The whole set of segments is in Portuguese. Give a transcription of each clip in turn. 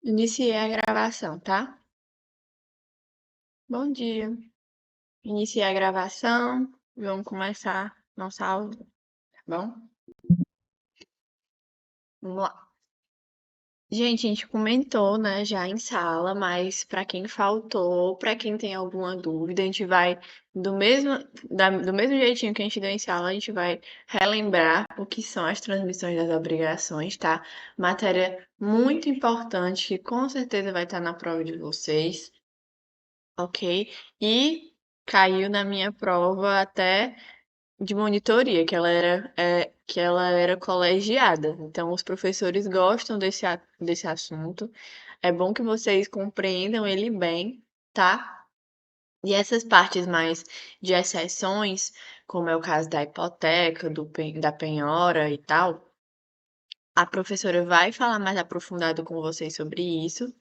Iniciei a gravação, tá? Bom dia. Iniciei a gravação. Vamos começar nossa aula, tá bom? Vamos lá. Gente, a gente comentou, né, já em sala, mas para quem faltou, para quem tem alguma dúvida, a gente vai do mesmo, do mesmo jeitinho que a gente deu em sala, a gente vai relembrar o que são as transmissões das obrigações, tá? Matéria muito importante que com certeza vai estar na prova de vocês. Ok? E caiu na minha prova até de monitoria, que ela era colegiada. Então, os professores gostam desse assunto. É bom que vocês compreendam ele bem, tá? E essas partes mais de exceções, como é o caso da hipoteca, da penhora e tal, a professora vai falar mais aprofundado com vocês sobre isso,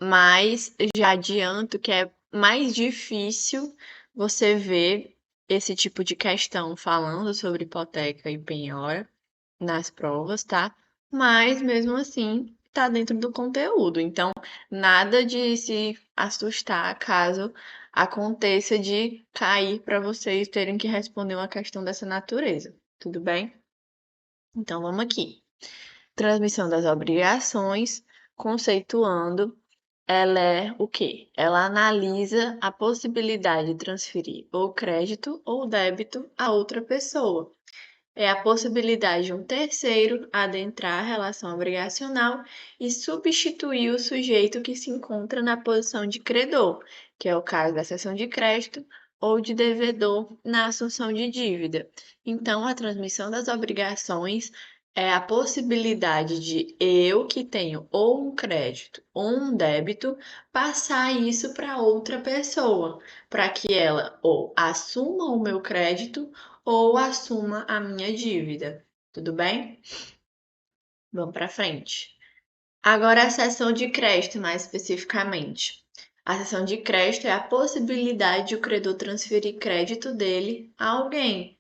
mas já adianto que é mais difícil você ver esse tipo de questão falando sobre hipoteca e penhora nas provas, tá? Mas mesmo assim, tá dentro do conteúdo. Então, nada de se assustar caso aconteça de cair para vocês terem que responder uma questão dessa natureza. Tudo bem? Então, vamos aqui. Transmissão das obrigações, conceituando. Ela é o quê? Ela analisa a possibilidade de transferir ou crédito ou débito a outra pessoa. É a possibilidade de um terceiro adentrar a relação obrigacional e substituir o sujeito que se encontra na posição de credor, que é o caso da cessão de crédito ou de devedor na assunção de dívida. Então, a transmissão das obrigações é a possibilidade de eu, que tenho ou um crédito ou um débito, passar isso para outra pessoa, para que ela ou assuma o meu crédito ou assuma a minha dívida. Tudo bem? Vamos para frente. Agora a seção de crédito, mais especificamente. A seção de crédito é a possibilidade de o credor transferir crédito dele a alguém.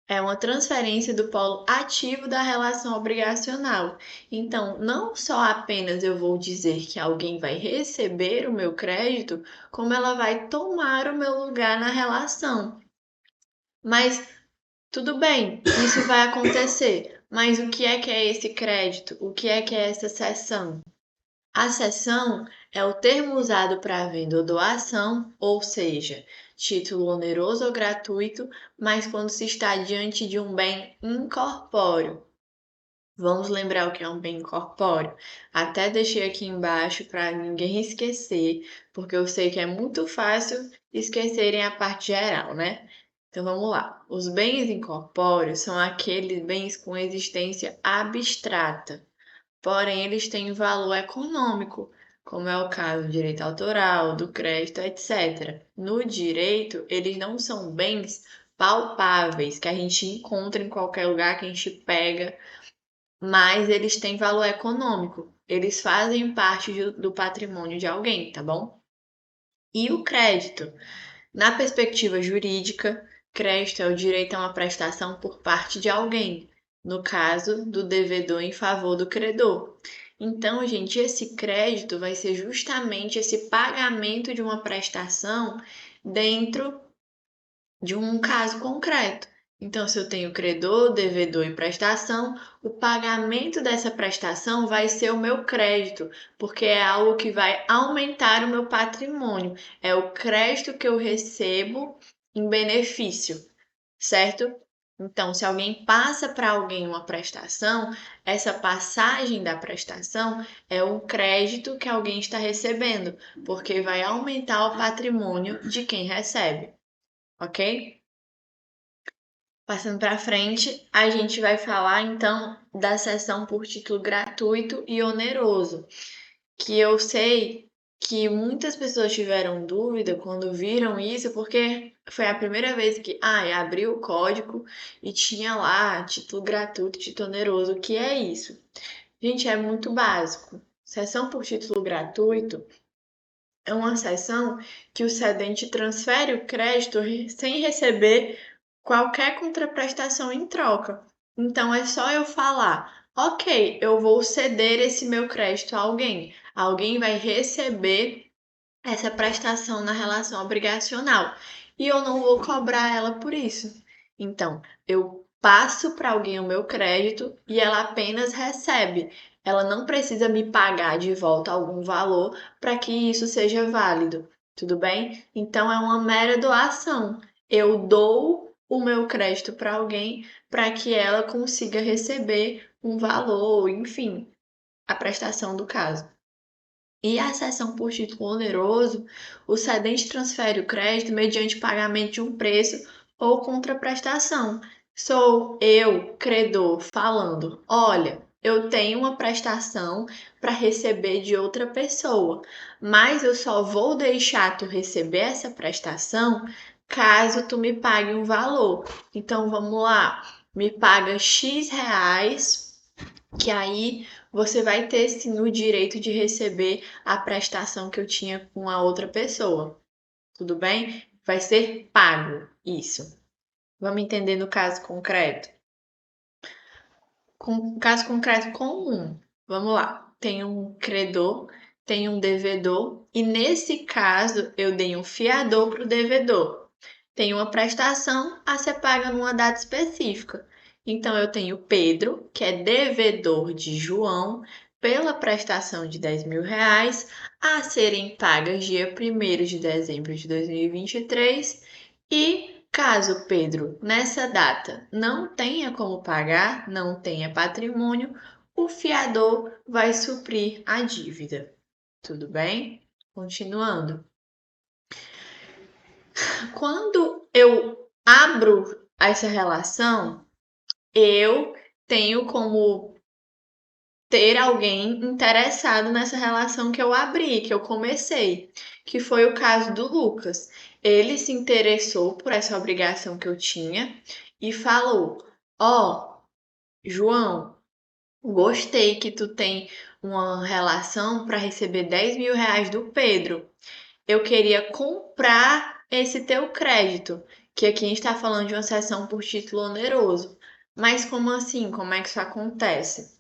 É uma transferência do polo ativo da relação obrigacional. Então, não só apenas eu vou dizer que alguém vai receber o meu crédito, como ela vai tomar o meu lugar na relação. Mas tudo bem, isso vai acontecer. Mas o que é esse crédito? O que é essa cessão? A cessão é o termo usado para venda ou doação, ou seja, título oneroso ou gratuito, mas quando se está diante de um bem incorpóreo. Vamos lembrar o que é um bem incorpóreo? Até deixei aqui embaixo para ninguém esquecer, porque eu sei que é muito fácil esquecerem a parte geral, né? Então vamos lá. Os bens incorpóreos são aqueles bens com existência abstrata, porém eles têm valor econômico, como é o caso do direito autoral, do crédito, etc. No direito, eles não são bens palpáveis que a gente encontra em qualquer lugar que a gente pega, mas eles têm valor econômico. Eles fazem parte do patrimônio de alguém, tá bom? E o crédito? Na perspectiva jurídica, crédito é o direito a uma prestação por parte de alguém, no caso do devedor em favor do credor. Então, gente, esse crédito vai ser justamente esse pagamento de uma prestação dentro de um caso concreto. Então, se eu tenho credor, devedor e prestação, o pagamento dessa prestação vai ser o meu crédito, porque é algo que vai aumentar o meu patrimônio. É o crédito que eu recebo em benefício, certo? Então, se alguém passa para alguém uma prestação, essa passagem da prestação é um crédito que alguém está recebendo, porque vai aumentar o patrimônio de quem recebe, ok? Passando para frente, a gente vai falar então da sessão por título gratuito e oneroso, que eu sei que muitas pessoas tiveram dúvida quando viram isso, porque foi a primeira vez que abriu o código e tinha lá título gratuito, título oneroso. O que é isso? Gente, é muito básico. Sessão por título gratuito é uma sessão que o cedente transfere o crédito sem receber qualquer contraprestação em troca. Então é só eu falar: Ok, eu vou ceder esse meu crédito a alguém. Alguém vai receber essa prestação na relação obrigacional e eu não vou cobrar ela por isso. Então, eu passo para alguém o meu crédito e ela apenas recebe. Ela não precisa me pagar de volta algum valor para que isso seja válido, tudo bem? Então, é uma mera doação. Eu dou o meu crédito para alguém para que ela consiga receber um valor, enfim, a prestação do caso. E a cessão por título oneroso, o cedente transfere o crédito mediante pagamento de um preço ou contraprestação. Sou eu, credor, falando: olha, eu tenho uma prestação para receber de outra pessoa, mas eu só vou deixar tu receber essa prestação caso tu me pague um valor. Então vamos lá, me paga X reais, que aí você vai ter sim o direito de receber a prestação que eu tinha com a outra pessoa. Tudo bem? Vai ser pago isso. Vamos entender no caso concreto? Com caso concreto comum. Vamos lá. Tem um credor, tem um devedor, e nesse caso eu dei um fiador para o devedor. Tem uma prestação a ser paga numa data específica. Então eu tenho Pedro, que é devedor de João, pela prestação de R$ 10.000 a serem pagas dia 1º de dezembro de 2023 e caso Pedro, nessa data, não tenha como pagar, não tenha patrimônio, o fiador vai suprir a dívida. Tudo bem? Continuando. Quando eu abro essa relação, eu tenho como ter alguém interessado nessa relação que eu abri, que eu comecei, que foi o caso do Lucas. Ele se interessou por essa obrigação que eu tinha e falou: Ó, João, gostei que tu tem uma relação para receber R$ 10.000 do Pedro. Eu queria comprar esse teu crédito, que aqui a gente está falando de uma cessão por título oneroso. Mas como assim? Como é que isso acontece?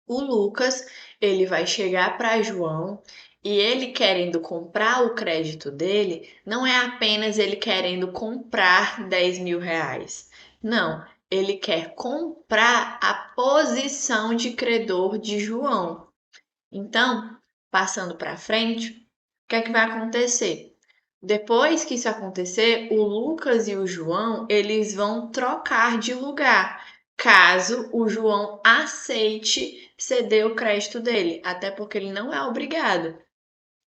O Lucas, ele vai chegar para João e ele querendo comprar o crédito dele, não é apenas ele querendo comprar R$ 10.000. Não, ele quer comprar a posição de credor de João. Então, passando para frente, o que é que vai acontecer? Depois que isso acontecer, o Lucas e o João, eles vão trocar de lugar, caso o João aceite ceder o crédito dele, até porque ele não é obrigado.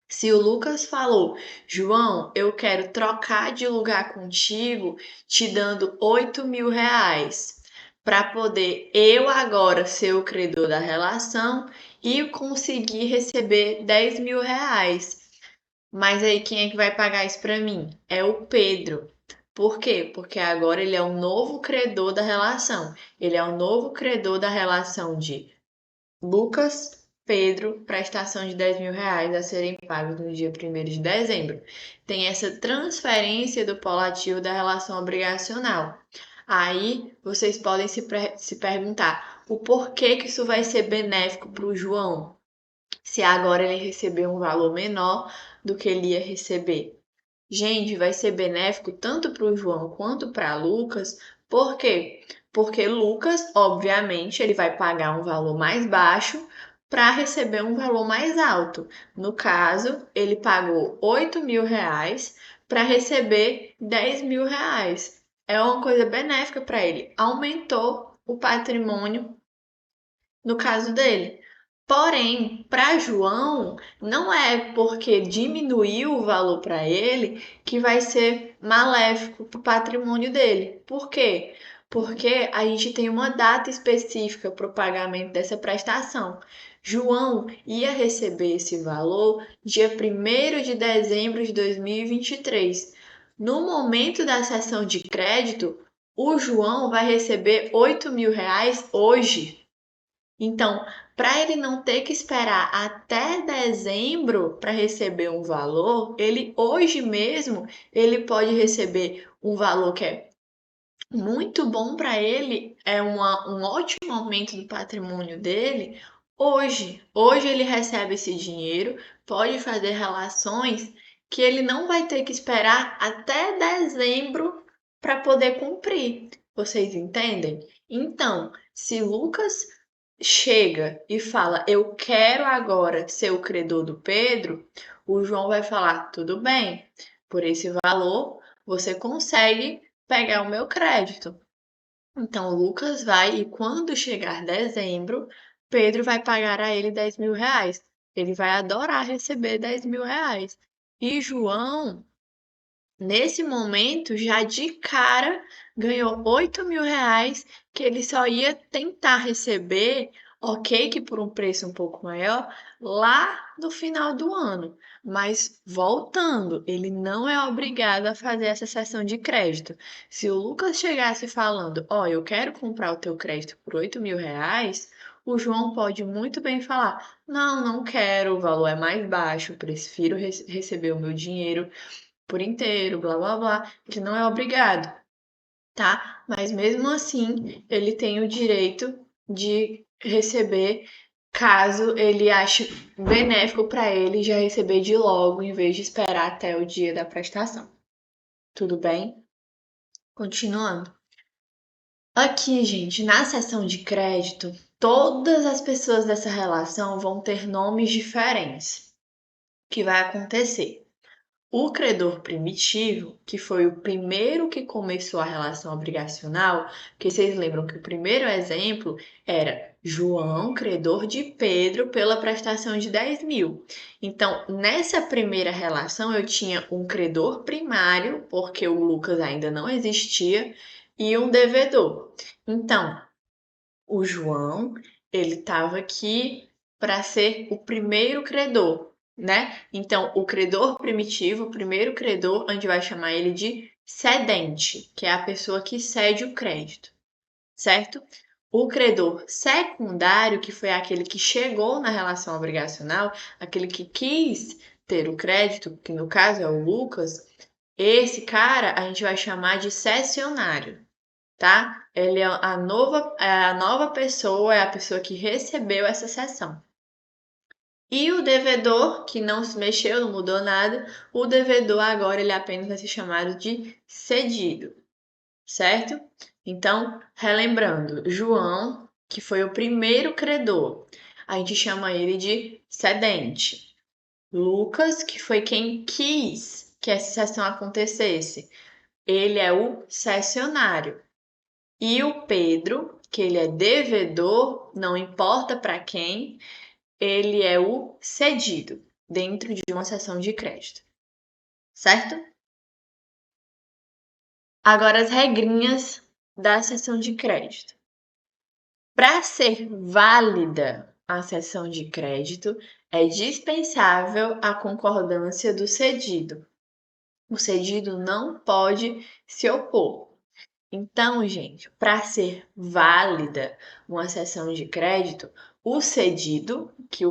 Se o Lucas falou, João, eu quero trocar de lugar contigo, te dando R$ 8.000, para poder eu agora ser o credor da relação e conseguir receber R$ 10.000. Mas aí quem é que vai pagar isso para mim? É o Pedro. Por quê? Porque agora ele é o novo credor da relação. Ele é o novo credor da relação de Lucas, Pedro, prestação de R$ 10.000 a serem pagos no dia 1º de dezembro. Tem essa transferência do polo ativo da relação obrigacional. Aí vocês podem se perguntar o porquê que isso vai ser benéfico para o João, se agora ele receber um valor menor do que ele ia receber. Gente, vai ser benéfico tanto para o João quanto para Lucas. Por quê? Porque Lucas, obviamente, ele vai pagar um valor mais baixo para receber um valor mais alto. No caso, ele pagou R$ 8.000 para receber R$ 10.000. É uma coisa benéfica para ele. Aumentou o patrimônio no caso dele. Porém, para João, não é porque diminuiu o valor para ele que vai ser maléfico para o patrimônio dele. Por quê? Porque a gente tem uma data específica para o pagamento dessa prestação. João ia receber esse valor dia 1º de dezembro de 2023. No momento da cessão de crédito, o João vai receber R$ 8.000 hoje. Então, para ele não ter que esperar até dezembro para receber um valor, ele hoje mesmo ele pode receber um valor que é muito bom para ele, é um ótimo aumento do patrimônio dele hoje. Hoje ele recebe esse dinheiro, pode fazer relações que ele não vai ter que esperar até dezembro para poder cumprir. Vocês entendem? Então, se Lucas chega e fala, eu quero agora ser o credor do Pedro, o João vai falar, tudo bem, por esse valor você consegue pegar o meu crédito. Então, o Lucas vai e quando chegar dezembro, Pedro vai pagar a ele 10 mil reais. Ele vai adorar receber 10 mil reais. E João, nesse momento, já de cara, ganhou 8 mil reais que ele só ia tentar receber, ok, que por um preço um pouco maior, lá no final do ano. Mas voltando, ele não é obrigado a fazer essa sessão de crédito. Se o Lucas chegasse falando, ó, eu quero comprar o teu crédito por 8 mil reais, o João pode muito bem falar, não, não quero, o valor é mais baixo, prefiro receber o meu dinheiro por inteiro, blá blá blá. Ele não é obrigado, tá? Mas mesmo assim, ele tem o direito de receber, caso ele ache benéfico para ele já receber de logo, em vez de esperar até o dia da prestação. Tudo bem? Continuando. Aqui, gente, na seção de crédito, todas as pessoas dessa relação vão ter nomes diferentes. O que vai acontecer? O credor primitivo, que foi o primeiro que começou a relação obrigacional, porque vocês lembram que o primeiro exemplo era João, credor de Pedro, pela prestação de 10 mil. Então, nessa primeira relação, eu tinha um credor primário, porque o Lucas ainda não existia, e um devedor. Então, o João, ele estava aqui para ser o primeiro credor, né? Então, o credor primitivo, o primeiro credor, a gente vai chamar ele de cedente, que é a pessoa que cede o crédito, certo? O credor secundário, que foi aquele que chegou na relação obrigacional, aquele que quis ter o crédito, que no caso é o Lucas, esse cara a gente vai chamar de cessionário, tá? Ele é a nova pessoa, é a pessoa que recebeu essa sessão. E o devedor, que não se mexeu, não mudou nada, o devedor agora ele apenas vai ser chamado de cedido, certo? Então, relembrando, João, que foi o primeiro credor, a gente chama ele de cedente. Lucas, que foi quem quis que essa sessão acontecesse, ele é o cessionário. E o Pedro, que ele é devedor, não importa para quem, ele é o cedido dentro de uma sessão de crédito, certo? Agora as regrinhas da sessão de crédito. Para ser válida a sessão de crédito, é dispensável a concordância do cedido. O cedido não pode se opor. Então, gente, para ser válida uma sessão de crédito, o cedido, que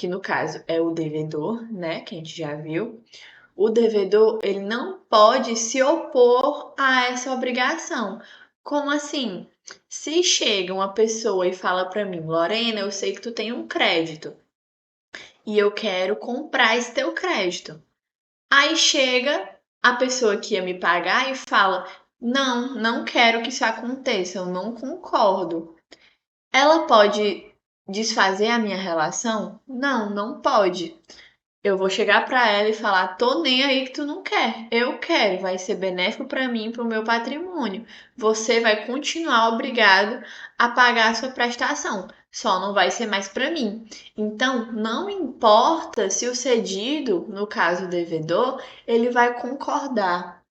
no caso é o devedor, né, que a gente já viu, o devedor, ele não pode se opor a essa obrigação. Como assim? Se chega uma pessoa e fala para mim, Lorena, eu sei que tu tem um crédito e eu quero comprar esse teu crédito. Aí chega a pessoa que ia me pagar e fala: Não, não quero que isso aconteça, eu não concordo. Ela pode desfazer a minha relação? Não, não pode. Eu vou chegar para ela e falar: Tô nem aí que tu não quer. Eu quero, vai ser benéfico para mim, para o meu patrimônio. Você vai continuar obrigado a pagar a sua prestação, só não vai ser mais para mim. Então, não importa se o cedido, no caso o devedor, ele vai concordar.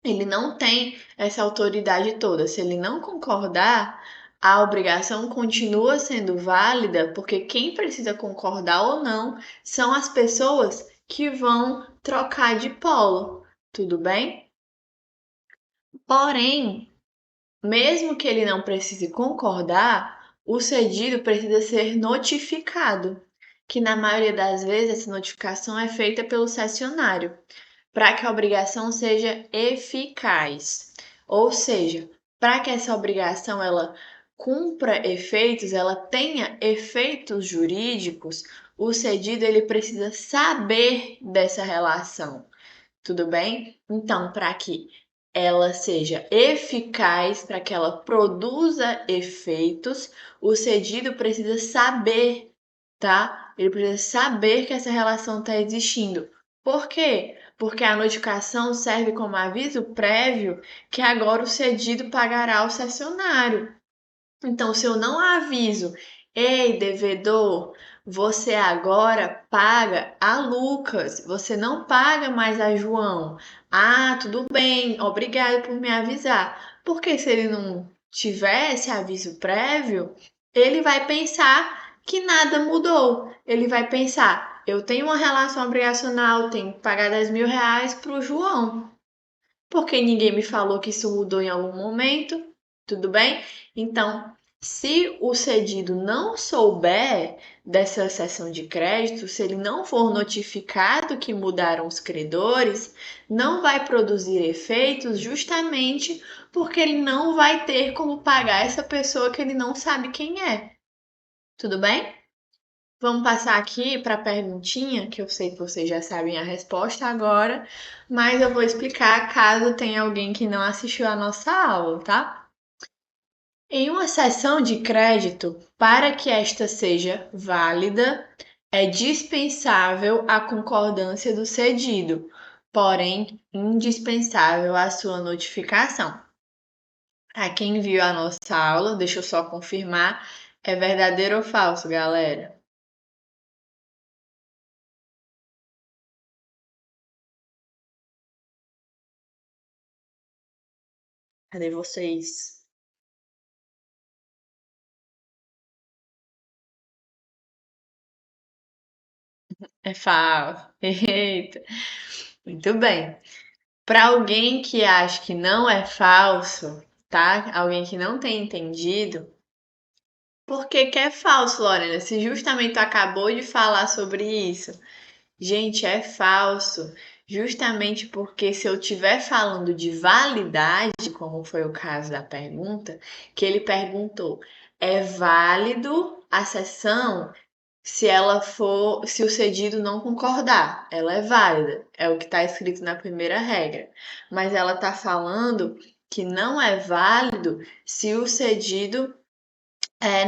Ele não tem essa autoridade toda. Se ele não concordar, a obrigação continua sendo válida, porque quem precisa concordar ou não são as pessoas que vão trocar de polo, tudo bem? Porém, mesmo que ele não precise concordar, o cedido precisa ser notificado, que na maioria das vezes essa notificação é feita pelo cessionário para que a obrigação seja eficaz. Ou seja, para que essa obrigação ela cumpra efeitos, ela tenha efeitos jurídicos, o cedido ele precisa saber dessa relação. Tudo bem? Então, para que ela seja eficaz, para que ela produza efeitos, o cedido precisa saber, tá? Ele precisa saber que essa relação está existindo. Por quê? Porque a notificação serve como aviso prévio que agora o cedido pagará ao cessionário. Então, se eu não aviso, ei, devedor, você agora paga a Lucas, você não paga mais a João. Ah, tudo bem, obrigado por me avisar. Porque se ele não tiver esse aviso prévio, ele vai pensar que nada mudou. Ele vai pensar, eu tenho uma relação obrigacional, tenho que pagar 10.000 reais para o João. Porque ninguém me falou que isso mudou em algum momento, tudo bem? Então, se o cedido não souber dessa sessão de crédito, se ele não for notificado que mudaram os credores, não vai produzir efeitos justamente porque ele não vai ter como pagar essa pessoa que ele não sabe quem é. Tudo bem? Vamos passar aqui para a perguntinha, que eu sei que vocês já sabem a resposta agora, mas eu vou explicar caso tenha alguém que não assistiu a nossa aula, tá? Em uma sessão de crédito, para que esta seja válida, é dispensável a concordância do cedido, porém indispensável a sua notificação. A quem viu a nossa aula, deixa eu só confirmar, é verdadeiro ou falso, galera? Cadê vocês? É falso. Eita. Muito bem. Para alguém que acha que não é falso, tá? Alguém que não tem entendido, por que que é falso, Lorena? Se justamente tu acabou de falar sobre isso. Gente, é falso. Justamente porque se eu estiver falando de validade, como foi o caso da pergunta, que ele perguntou, é válido a sessão se ela for, se o cedido não concordar, ela é válida, é o que está escrito na primeira regra. Mas ela está falando que não é válido se o cedido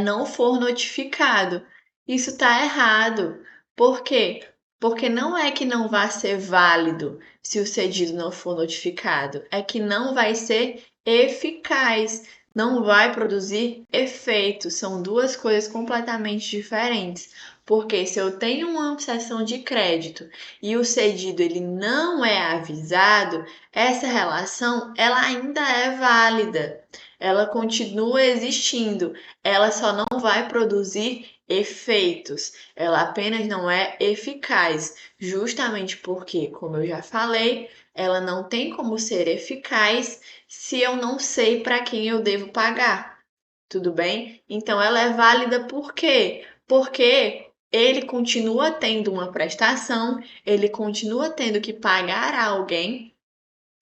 não for notificado. Isso está errado. Por quê? Porque não é que não vai ser válido se o cedido não for notificado, é que não vai ser eficaz, não vai produzir efeito. São duas coisas completamente diferentes. Porque se eu tenho uma sessão de crédito e o cedido ele não é avisado, essa relação ela ainda é válida. Ela continua existindo, ela só não vai produzir efeitos, ela apenas não é eficaz, justamente porque, como eu já falei, ela não tem como ser eficaz se eu não sei para quem eu devo pagar. Tudo bem? Então ela é válida por quê? Porque ele continua tendo uma prestação, ele continua tendo que pagar a alguém,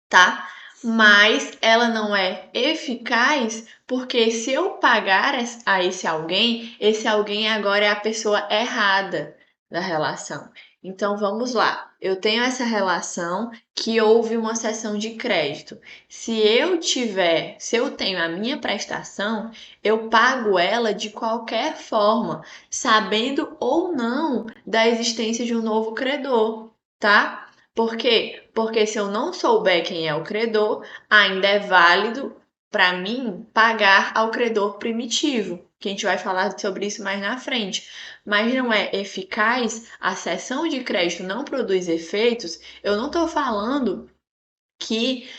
tá? Mas ela não é eficaz porque se eu pagar a esse alguém agora é a pessoa errada da relação. Então vamos lá. Eu tenho essa relação que houve uma cessão de crédito. Se eu tenho a minha prestação, eu pago ela de qualquer forma, sabendo ou não da existência de um novo credor, tá? Por quê? Porque se eu não souber quem é o credor, ainda é válido para mim pagar ao credor primitivo, que a gente vai falar sobre isso mais na frente. Mas não é eficaz, a cessão de crédito não produz efeitos. Eu não estou falando que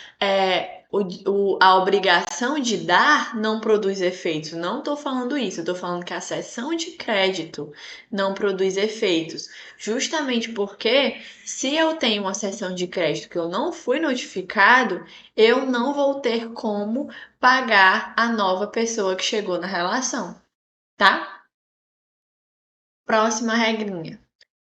a obrigação de dar não produz efeitos. Não estou falando isso, estou falando que a cessão de crédito não produz efeitos. Justamente porque, se eu tenho uma cessão de crédito que eu não fui notificado, eu não vou ter como pagar a nova pessoa que chegou na relação, tá? Próxima regrinha.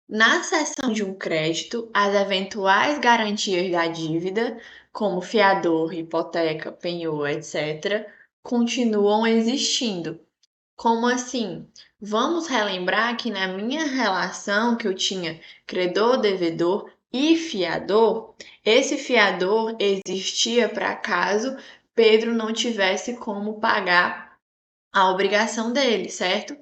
Na cessão de um crédito, as eventuais garantias da dívida como fiador, hipoteca, penhor, etc., continuam existindo. Como assim? Vamos relembrar que na minha relação que eu tinha credor, devedor e fiador, esse fiador existia para caso Pedro não tivesse como pagar a obrigação dele, certo?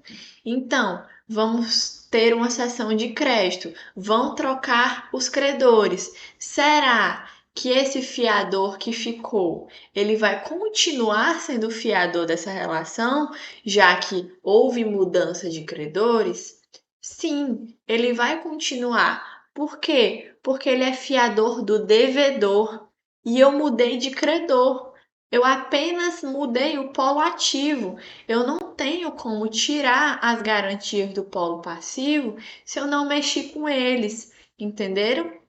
Então, vamos ter uma sessão de crédito, vão trocar os credores. Será que esse fiador que ficou, ele vai continuar sendo fiador dessa relação, já que houve mudança de credores? Sim, ele vai continuar. Por quê? Porque ele é fiador do devedor e eu mudei de credor. Eu apenas mudei o polo ativo. Eu não tenho como tirar as garantias do polo passivo se eu não mexer com eles, entenderam?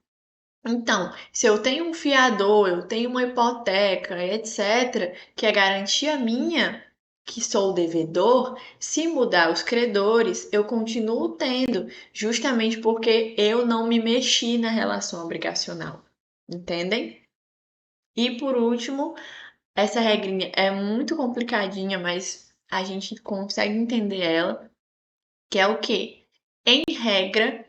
Então, se eu tenho um fiador, eu tenho uma hipoteca, etc., que é garantia minha, que sou o devedor, se mudar os credores, eu continuo tendo, justamente porque eu não me mexi na relação obrigacional. Entendem? E por último, essa regrinha é muito complicadinha, mas a gente consegue entender ela, que é o quê? Em regra,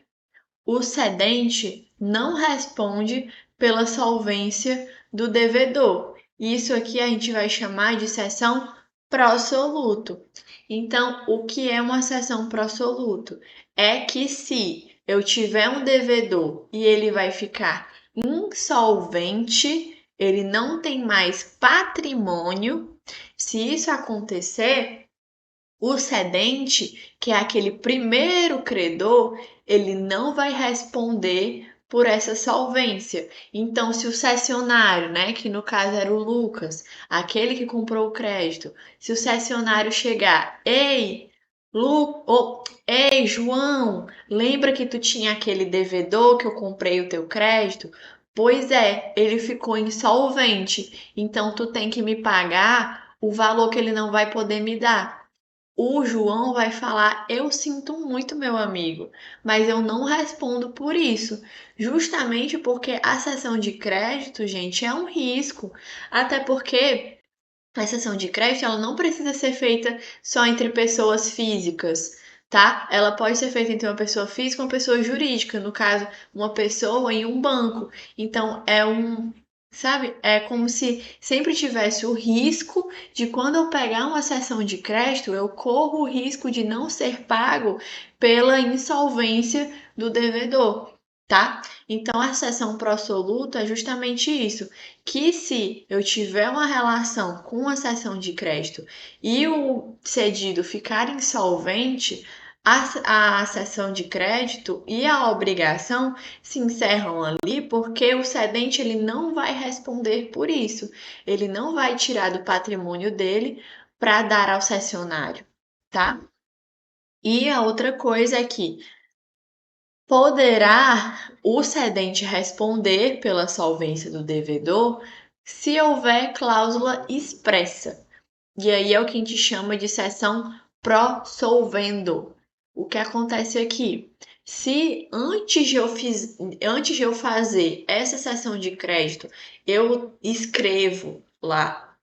o cedente não responde pela solvência do devedor. Isso aqui a gente vai chamar de cessão pró-soluto. Então, o que é uma cessão pró-soluto? É que se eu tiver um devedor e ele vai ficar insolvente, ele não tem mais patrimônio. Se isso acontecer, o cedente, que é aquele primeiro credor, ele não vai responder por essa solvência. Então, se o cessionário, né, que no caso era o Lucas, aquele que comprou o crédito, se o cessionário chegar, ei, João, lembra que tu tinha aquele devedor que eu comprei o teu crédito? Pois é, ele ficou insolvente, então tu tem que me pagar o valor que ele não vai poder me dar. O João vai falar: Eu sinto muito, meu amigo, mas eu não respondo por isso. Justamente porque a cessão de crédito, gente, é um risco. Até porque a cessão de crédito ela não precisa ser feita só entre pessoas físicas, tá? Ela pode ser feita entre uma pessoa física e uma pessoa jurídica, no caso, uma pessoa em um banco. Então, sabe, é como se sempre tivesse o risco de quando eu pegar uma cessão de crédito, eu corro o risco de não ser pago pela insolvência do devedor, tá? Então, a cessão pró-soluto é justamente isso, que se eu tiver uma relação com a cessão de crédito e o cedido ficar insolvente, a cessão de crédito e a obrigação se encerram ali porque o cedente ele não vai responder por isso. Ele não vai tirar do patrimônio dele para dar ao cessionário, tá? E a outra coisa é que poderá o cedente responder pela solvência do devedor se houver cláusula expressa. E aí é o que a gente chama de cessão pró-solvendo. O que acontece aqui? Se antes de eu fazer essa cessão de crédito, eu escrevo lá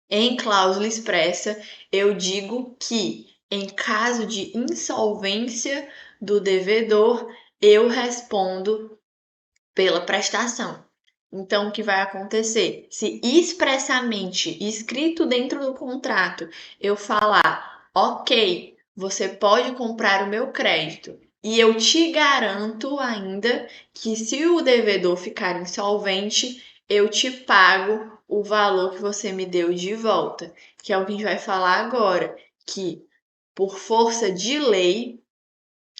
em cláusula expressa, eu digo que em caso de insolvência do devedor, eu respondo pela prestação. Então, o que vai acontecer? Se expressamente escrito dentro do contrato eu falar, ok, você pode comprar o meu crédito, e eu te garanto ainda que se o devedor ficar insolvente, eu te pago o valor que você me deu de volta, que é o que a gente vai falar agora, que por força de lei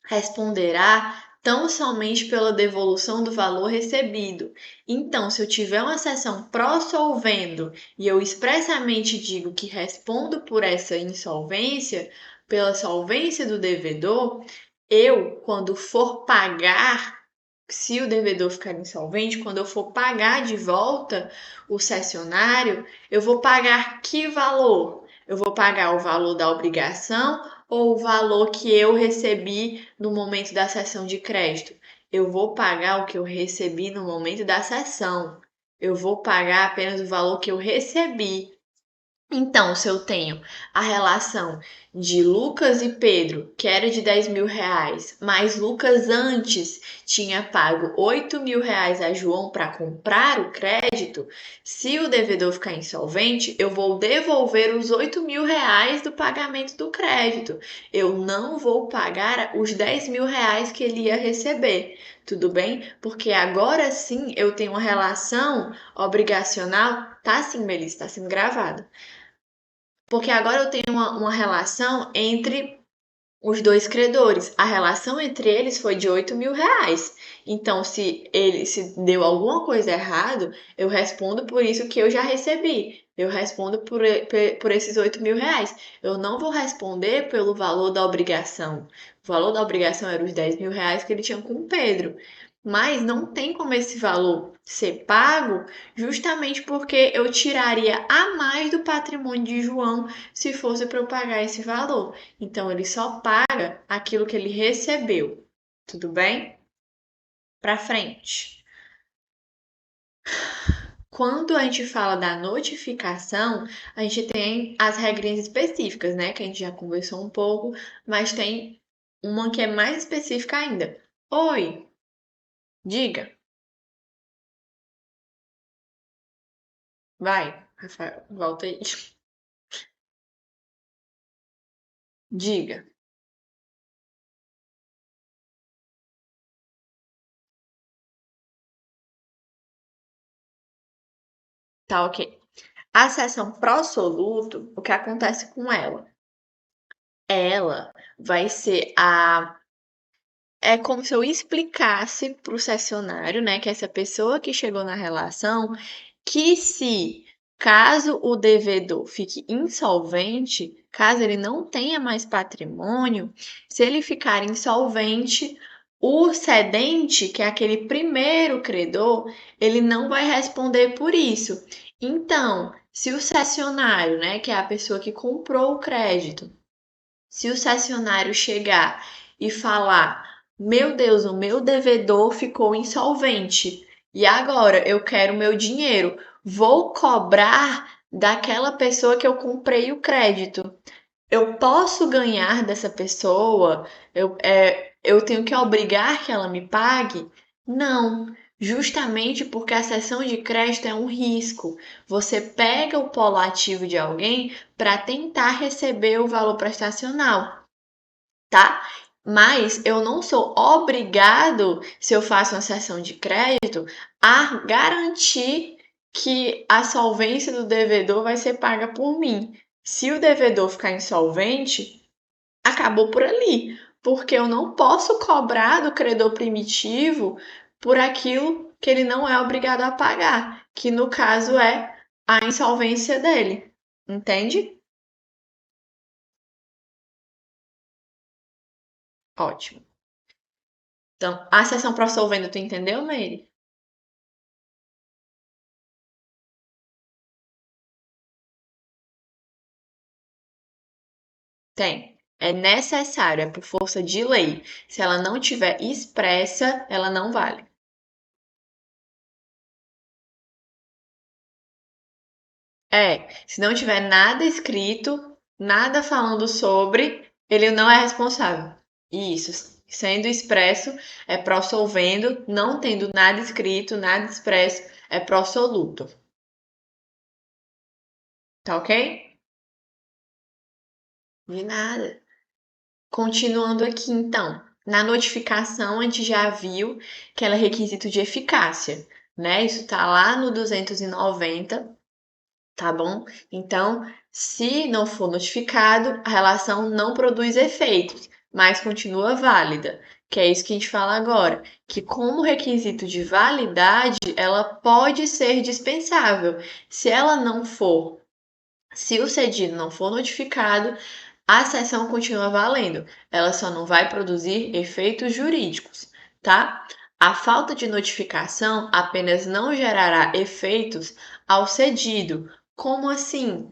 responderá tão somente pela devolução do valor recebido. Então, se eu tiver uma sessão pró-solvendo e eu expressamente digo que respondo por essa insolvência, pela solvência do devedor, eu, quando for pagar, se o devedor ficar insolvente, quando eu for pagar de volta o cessionário, eu vou pagar que valor? Eu vou pagar o valor da obrigação ou o valor que eu recebi no momento da cessão de crédito? Eu vou pagar o que eu recebi no momento da cessão. eu vou pagar apenas o valor que eu recebi. Então, se eu tenho a relação de Lucas e Pedro, que era de R$ 10.000, mas Lucas antes tinha pago R$ 8.000 a João para comprar o crédito, se o devedor ficar insolvente, eu vou devolver os R$ 8.000 do pagamento do crédito. Eu não vou pagar os R$ 10.000 que ele ia receber. Tudo bem? Porque agora sim eu tenho uma relação obrigacional. Tá sim, Melissa, tá sendo gravado. Porque agora eu tenho uma relação entre os dois credores. A relação entre eles foi de R$ 8.000. Então, se deu alguma coisa errado, eu respondo por isso que eu já recebi. Eu respondo por esses R$ 8.000. Eu não vou responder pelo valor da obrigação. O valor da obrigação era os R$ 10.000 que ele tinha com o Pedro. Mas não tem como esse valor ser pago, justamente porque eu tiraria a mais do patrimônio de João se fosse para eu pagar esse valor. Então, ele só paga aquilo que ele recebeu. Tudo bem? Para frente. Quando a gente fala da notificação, a gente tem as regrinhas específicas, né? Que a gente já conversou um pouco, mas tem uma que é mais específica ainda. Oi, diga. Vai, Rafael, volta aí. Diga. Tá, ok. A sessão pró-soluto, o que acontece com ela? Ela vai ser a É como se eu explicasse para o cessionário, né, que essa pessoa que chegou na relação, que se caso o devedor fique insolvente, caso ele não tenha mais patrimônio, se ele ficar insolvente, o cedente, que é aquele primeiro credor, ele não vai responder por isso. Então, se o cessionário, né, que é a pessoa que comprou o crédito, se o cessionário chegar e falar: Meu Deus, o meu devedor ficou insolvente e agora eu quero meu dinheiro, vou cobrar daquela pessoa que eu comprei o crédito. Eu posso ganhar dessa pessoa? Eu tenho que obrigar que ela me pague? Não, justamente porque a cessão de crédito é um risco. Você pega o polo ativo de alguém para tentar receber o valor prestacional, tá? Mas eu não sou obrigado, se eu faço uma cessão de crédito, a garantir que a solvência do devedor vai ser paga por mim. Se o devedor ficar insolvente, acabou por ali, porque eu não posso cobrar do credor primitivo por aquilo que ele não é obrigado a pagar, que no caso é a insolvência dele. Entende? Ótimo. Então, a sessão pro solvendo, tu entendeu, Meire? Tem. É necessário, é por força de lei. Se ela não tiver expressa, ela não vale. Se não tiver nada escrito, nada falando sobre, ele não é responsável. Isso, sendo expresso, é pró-solvendo, não tendo nada escrito, nada expresso, é pró-soluto. Tá ok? De nada. Continuando aqui, então. Na notificação, a gente já viu que ela é requisito de eficácia, né? Isso tá lá no 290, tá bom? Então, se não for notificado, a relação não produz efeitos, mas continua válida. Que é isso que a gente fala agora, que como requisito de validade, ela pode ser dispensável. Se ela não for, se o cedido não for notificado, a sessão continua valendo, ela só não vai produzir efeitos jurídicos, tá? A falta de notificação apenas não gerará efeitos ao cedido. Como assim?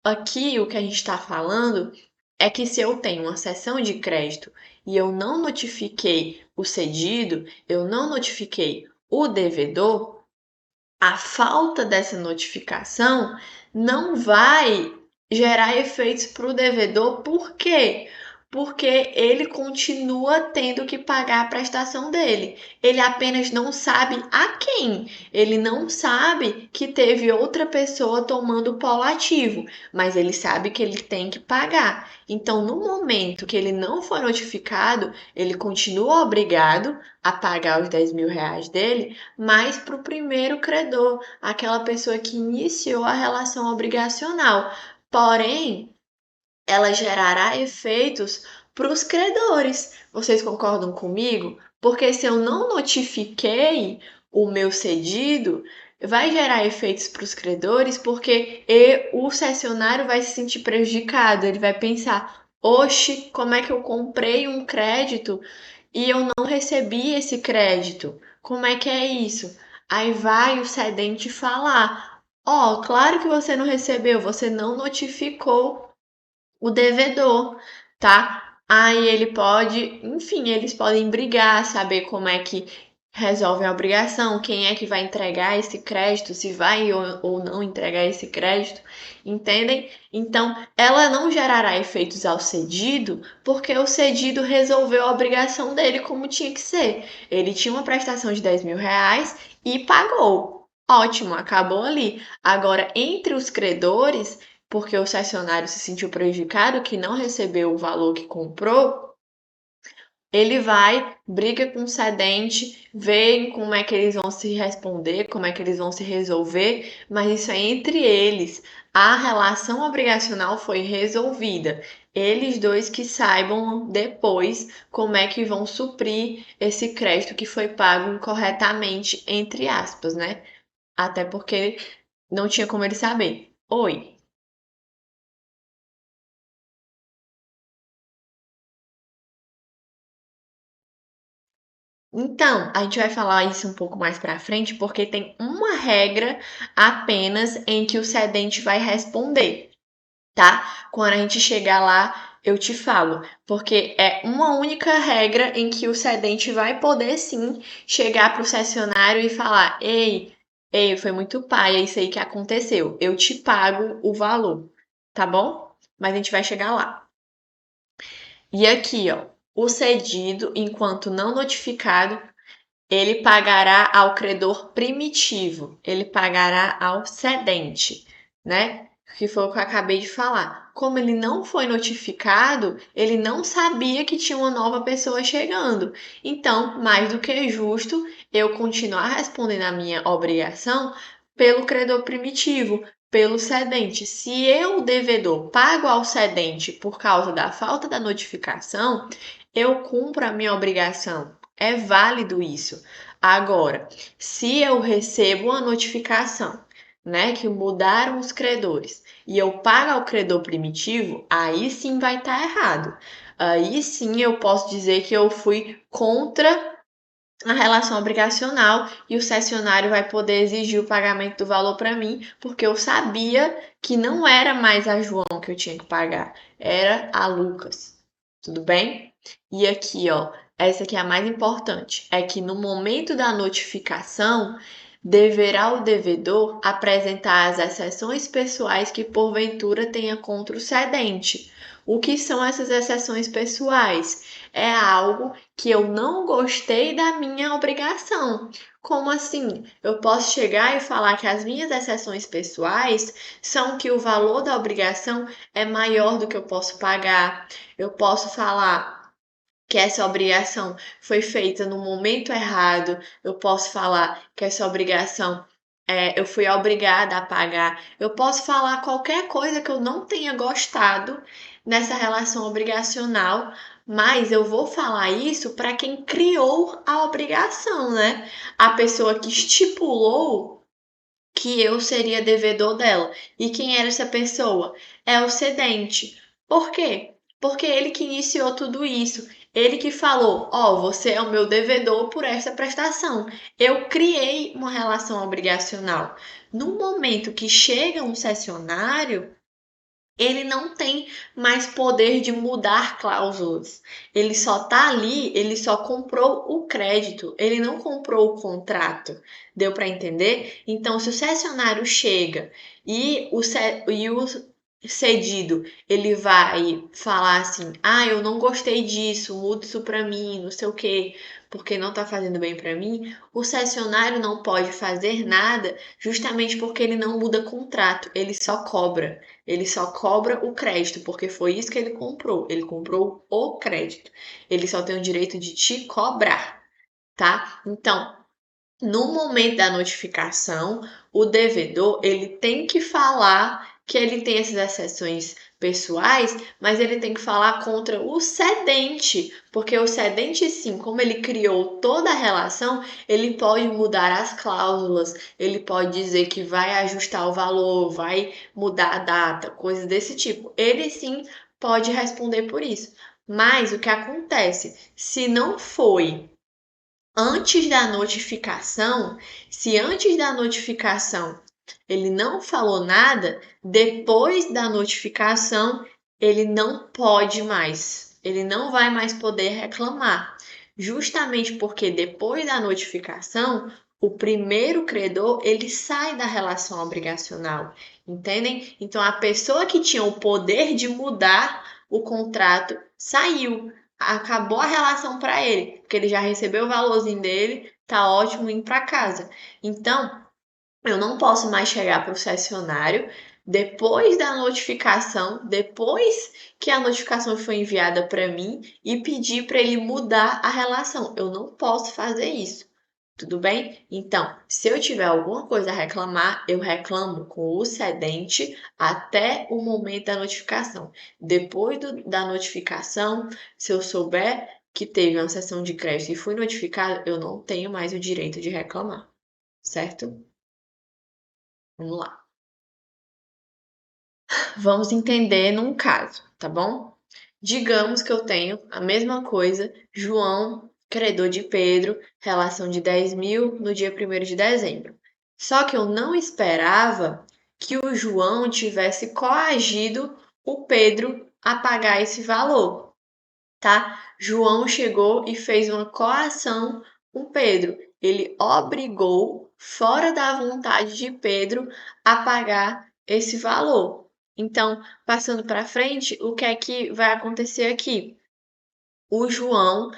Aqui o que a gente está falando é que se eu tenho uma sessão de crédito e eu não notifiquei o cedido, eu não notifiquei o devedor, a falta dessa notificação não vai gerar efeitos para o devedor. Por quê? Porque ele continua tendo que pagar a prestação dele. Ele apenas não sabe a quem. Ele não sabe que teve outra pessoa tomando o polo ativo, mas ele sabe que ele tem que pagar. Então, no momento que ele não for notificado, ele continua obrigado a pagar os 10 mil reais dele, mas para o primeiro credor, aquela pessoa que iniciou a relação obrigacional. Porém, ela gerará efeitos para os credores. Vocês concordam comigo? Porque se eu não notifiquei o meu cedido, vai gerar efeitos para os credores, porque o cessionário vai se sentir prejudicado. Ele vai pensar: oxe, como é que eu comprei um crédito e eu não recebi esse crédito? Como é que é isso? Aí vai o cedente falar: ó, claro que você não recebeu, você não notificou o devedor, tá? Aí ele pode, enfim, eles podem brigar, saber como é que resolve a obrigação, quem é que vai entregar esse crédito, se vai ou não entregar esse crédito, entendem? Então, ela não gerará efeitos ao cedido, porque o cedido resolveu a obrigação dele como tinha que ser. Ele tinha uma prestação de 10 mil reais e pagou. Ótimo, acabou ali. Agora, entre os credores, porque o cessionário se sentiu prejudicado, que não recebeu o valor que comprou, ele vai, briga com o cedente, vê como é que eles vão se responder, como é que eles vão se resolver, mas isso é entre eles. A relação obrigacional foi resolvida. Eles dois que saibam depois como é que vão suprir esse crédito que foi pago incorretamente, entre aspas, né? Até porque não tinha como ele saber. Oi. Então, a gente vai falar isso um pouco mais para frente, porque tem uma regra apenas em que o cedente vai responder, tá? Quando a gente chegar lá, eu te falo, porque é uma única regra em que o cedente vai poder sim chegar para o cessionário e falar: ei, foi muito paia isso aí que aconteceu, eu te pago o valor, tá bom? Mas a gente vai chegar lá. E aqui, ó, o cedido, enquanto não notificado, ele pagará ao credor primitivo, ele pagará ao cedente, né? Que foi o que eu acabei de falar. Como ele não foi notificado, ele não sabia que tinha uma nova pessoa chegando. Então, mais do que justo, eu continuar respondendo a minha obrigação pelo credor primitivo, pelo cedente. Se eu, devedor, pago ao cedente por causa da falta da notificação, eu cumpro a minha obrigação. É válido isso. Agora, se eu recebo uma notificação, né, que mudaram os credores e eu pago ao credor primitivo, aí sim vai estar errado. Aí sim eu posso dizer que eu fui contra a relação obrigacional e o cessionário vai poder exigir o pagamento do valor para mim, porque eu sabia que não era mais a João que eu tinha que pagar, era a Lucas. Tudo bem? E aqui, ó, essa aqui é a mais importante, é que no momento da notificação, deverá o devedor apresentar as exceções pessoais que porventura tenha contra o cedente. O que são essas exceções pessoais? É algo que eu não gostei da minha obrigação. Como assim? Eu posso chegar e falar que as minhas exceções pessoais são que o valor da obrigação é maior do que eu posso pagar. Eu posso falar que essa obrigação foi feita no momento errado. Eu posso falar que essa obrigação eu fui obrigada a pagar. Eu posso falar qualquer coisa que eu não tenha gostado nessa relação obrigacional, mas eu vou falar isso para quem criou a obrigação, né? A pessoa que estipulou que eu seria devedor dela. E quem era essa pessoa? É o cedente. Por quê? Porque ele que iniciou tudo isso. Ele que falou: ó, você é o meu devedor por essa prestação. Eu criei uma relação obrigacional. No momento que chega um cessionário, ele não tem mais poder de mudar cláusulas. Ele só tá ali, ele só comprou o crédito, ele não comprou o contrato. Deu para entender? Então, se o cessionário chega e o cedido, ele vai falar assim: "Ah, eu não gostei disso, muda isso para mim, não sei o quê, porque não tá fazendo bem para mim". O cessionário não pode fazer nada, justamente porque ele não muda contrato, ele só cobra. Ele só cobra o crédito, porque foi isso que ele comprou. Ele comprou o crédito. Ele só tem o direito de te cobrar, tá? Então, no momento da notificação, o devedor ele tem que falar que ele tem essas exceções pessoais, mas ele tem que falar contra o cedente, porque o cedente, sim, como ele criou toda a relação, ele pode mudar as cláusulas, ele pode dizer que vai ajustar o valor, vai mudar a data, coisas desse tipo. Ele sim pode responder por isso. Mas o que acontece? Se não foi antes da notificação, se antes da notificação ele não falou nada, depois da notificação ele não pode mais, ele não vai mais poder reclamar, justamente porque depois da notificação o primeiro credor ele sai da relação obrigacional, entendem? Então a pessoa que tinha o poder de mudar o contrato saiu, acabou a relação para ele, porque ele já recebeu o valorzinho dele, tá ótimo indo para casa. Então, eu não posso mais chegar para o cessionário depois da notificação, depois que a notificação foi enviada para mim e pedir para ele mudar a relação. Eu não posso fazer isso. Tudo bem? Então, se eu tiver alguma coisa a reclamar, eu reclamo com o cedente até o momento da notificação. Depois da notificação, se eu souber que teve uma sessão de crédito e fui notificado, eu não tenho mais o direito de reclamar, certo? Vamos lá. Vamos entender num caso, tá bom? Digamos que eu tenho a mesma coisa, João, credor de Pedro, relação de 10.000 no dia 1º de dezembro. Só que eu não esperava que o João tivesse coagido o Pedro a pagar esse valor, tá? João chegou e fez uma coação com Pedro. Ele obrigou, fora da vontade de Pedro, a pagar esse valor. Então, passando para frente, o que é que vai acontecer aqui? O João,